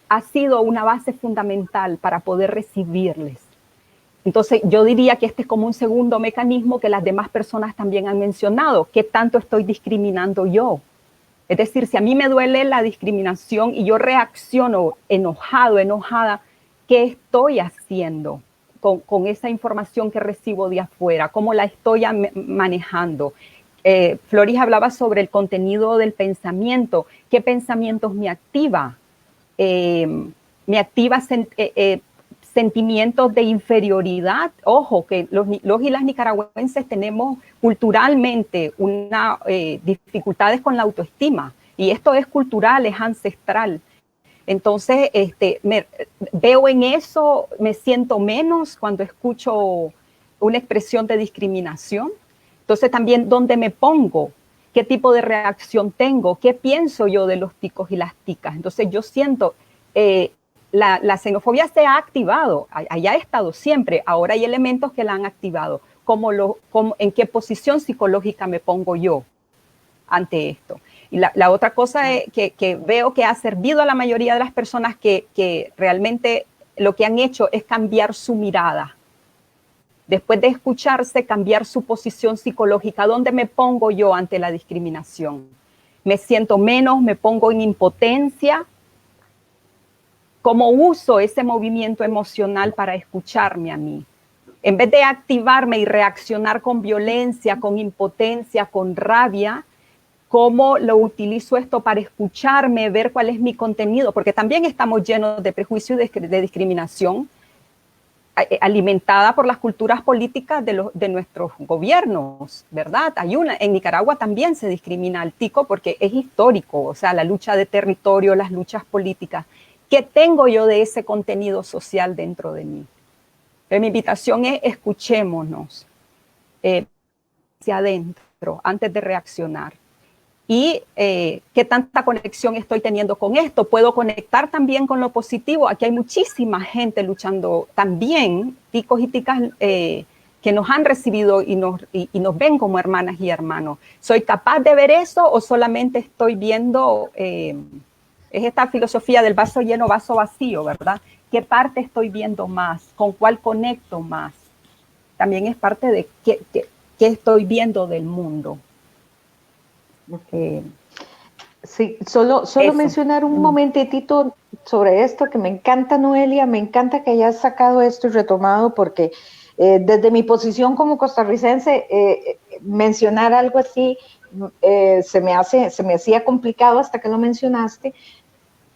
ha sido una base fundamental para poder recibirles. Entonces, yo diría que este es como un segundo mecanismo que las demás personas también han mencionado. ¿Qué tanto estoy discriminando yo? Es decir, si a mí me duele la discriminación y yo reacciono enojado, enojada, ¿qué estoy haciendo con esa información que recibo de afuera? ¿Cómo la estoy manejando? Floris hablaba sobre el contenido del pensamiento. ¿Qué pensamientos me activa? Me activa sentimientos de inferioridad. Ojo, que los y las nicaragüenses tenemos culturalmente una dificultades con la autoestima, y esto es cultural, es ancestral. Entonces, veo en eso, me siento menos cuando escucho una expresión de discriminación. Entonces, también, ¿dónde me pongo? ¿Qué tipo de reacción tengo? ¿Qué pienso yo de los ticos y las ticas? Entonces, yo siento... la xenofobia se ha activado, allá ha estado siempre, ahora hay elementos que la han activado, en qué posición psicológica me pongo yo ante esto. Y la otra cosa es que veo que ha servido a la mayoría de las personas que realmente lo que han hecho es cambiar su mirada. Después de escucharse, cambiar su posición psicológica. ¿Dónde me pongo yo ante la discriminación? ¿Me siento menos? ¿Me pongo en impotencia? ¿Cómo uso ese movimiento emocional para escucharme a mí? En vez de activarme y reaccionar con violencia, con impotencia, con rabia, ¿cómo lo utilizo esto para escucharme, ver cuál es mi contenido? Porque también estamos llenos de prejuicio y de discriminación alimentada por las culturas políticas de nuestros gobiernos, ¿verdad? En Nicaragua también se discrimina al tico porque es histórico, o sea, la lucha de territorio, las luchas políticas. ¿Qué tengo yo de ese contenido social dentro de mí? Pero mi invitación es escuchémonos hacia adentro antes de reaccionar. Y qué tanta conexión estoy teniendo con esto. Puedo conectar también con lo positivo. Aquí hay muchísima gente luchando también, ticos y ticas que nos han recibido y nos ven como hermanas y hermanos. ¿Soy capaz de ver eso o solamente estoy viendo... es esta filosofía del vaso lleno, vaso vacío, ¿verdad? ¿Qué parte estoy viendo más? ¿Con cuál conecto más? También es parte de qué estoy viendo del mundo. Sí, solo mencionar un momentito sobre esto, que me encanta, Noelia, me encanta que hayas sacado esto y retomado, porque desde mi posición como costarricense, mencionar algo así se me hacía complicado hasta que lo mencionaste,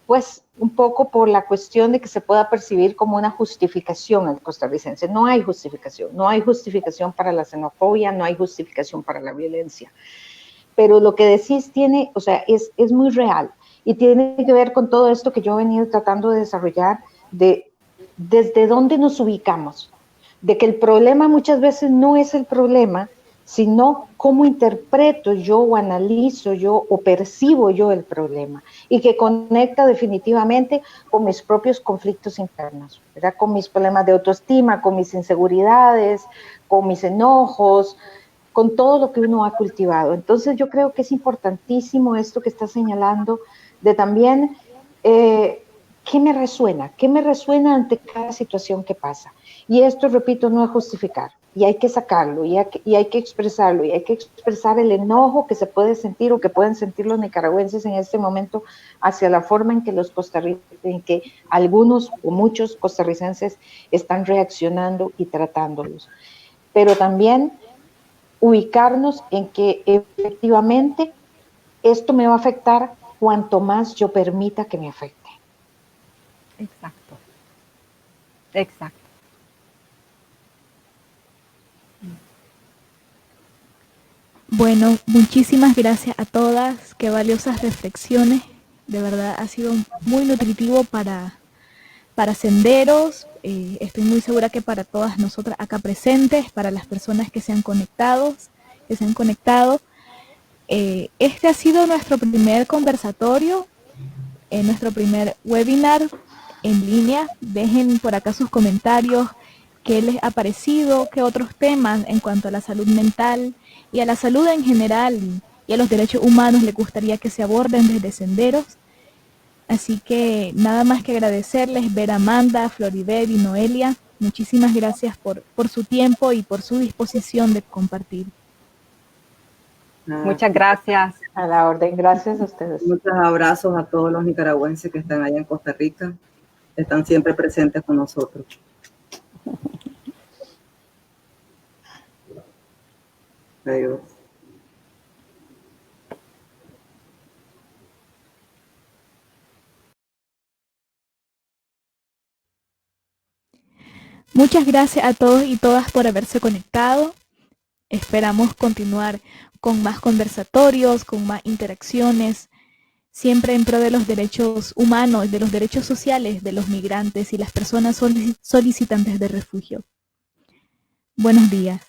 pues un poco por la cuestión de que se pueda percibir como una justificación al costarricense. No hay justificación para la xenofobia, no hay justificación para la violencia. Pero lo que decís es muy real y tiene que ver con todo esto que yo he venido tratando de desarrollar, desde dónde nos ubicamos, de que el problema muchas veces no es el problema, sino cómo interpreto yo o analizo yo o percibo yo el problema, y que conecta definitivamente con mis propios conflictos internos, ¿verdad? Con mis problemas de autoestima, con mis inseguridades, con mis enojos, con todo lo que uno ha cultivado. Entonces yo creo que es importantísimo esto que está señalando, de también qué me resuena ante cada situación que pasa. Y esto, repito, no es justificar, y hay que sacarlo, y hay que expresarlo, y hay que expresar el enojo que se puede sentir o que pueden sentir los nicaragüenses en este momento hacia la forma en que algunos o muchos costarricenses están reaccionando y tratándolos. Pero también ubicarnos en que efectivamente esto me va a afectar cuanto más yo permita que me afecte. Exacto. Exacto. Bueno, muchísimas gracias a todas, qué valiosas reflexiones, de verdad ha sido muy nutritivo para Senderos, estoy muy segura que para todas nosotras acá presentes, para las personas que se han conectado. Este ha sido nuestro primer conversatorio, nuestro primer webinar en línea. Dejen por acá sus comentarios, qué les ha parecido, qué otros temas en cuanto a la salud mental y a la salud en general y a los derechos humanos les gustaría que se aborden desde Senderos. Así que nada más que agradecerles, ver a Amanda, Floribel y Noelia. Muchísimas gracias por su tiempo y por su disposición de compartir. Muchas gracias. A la orden, gracias a ustedes. Muchos abrazos a todos los nicaragüenses que están allá en Costa Rica. Están siempre presentes con nosotros. Adiós. Muchas gracias a todos y todas por haberse conectado. Esperamos continuar con más conversatorios, con más interacciones, siempre en pro de los derechos humanos, de los derechos sociales de los migrantes y las personas solicitantes de refugio. Buenos días.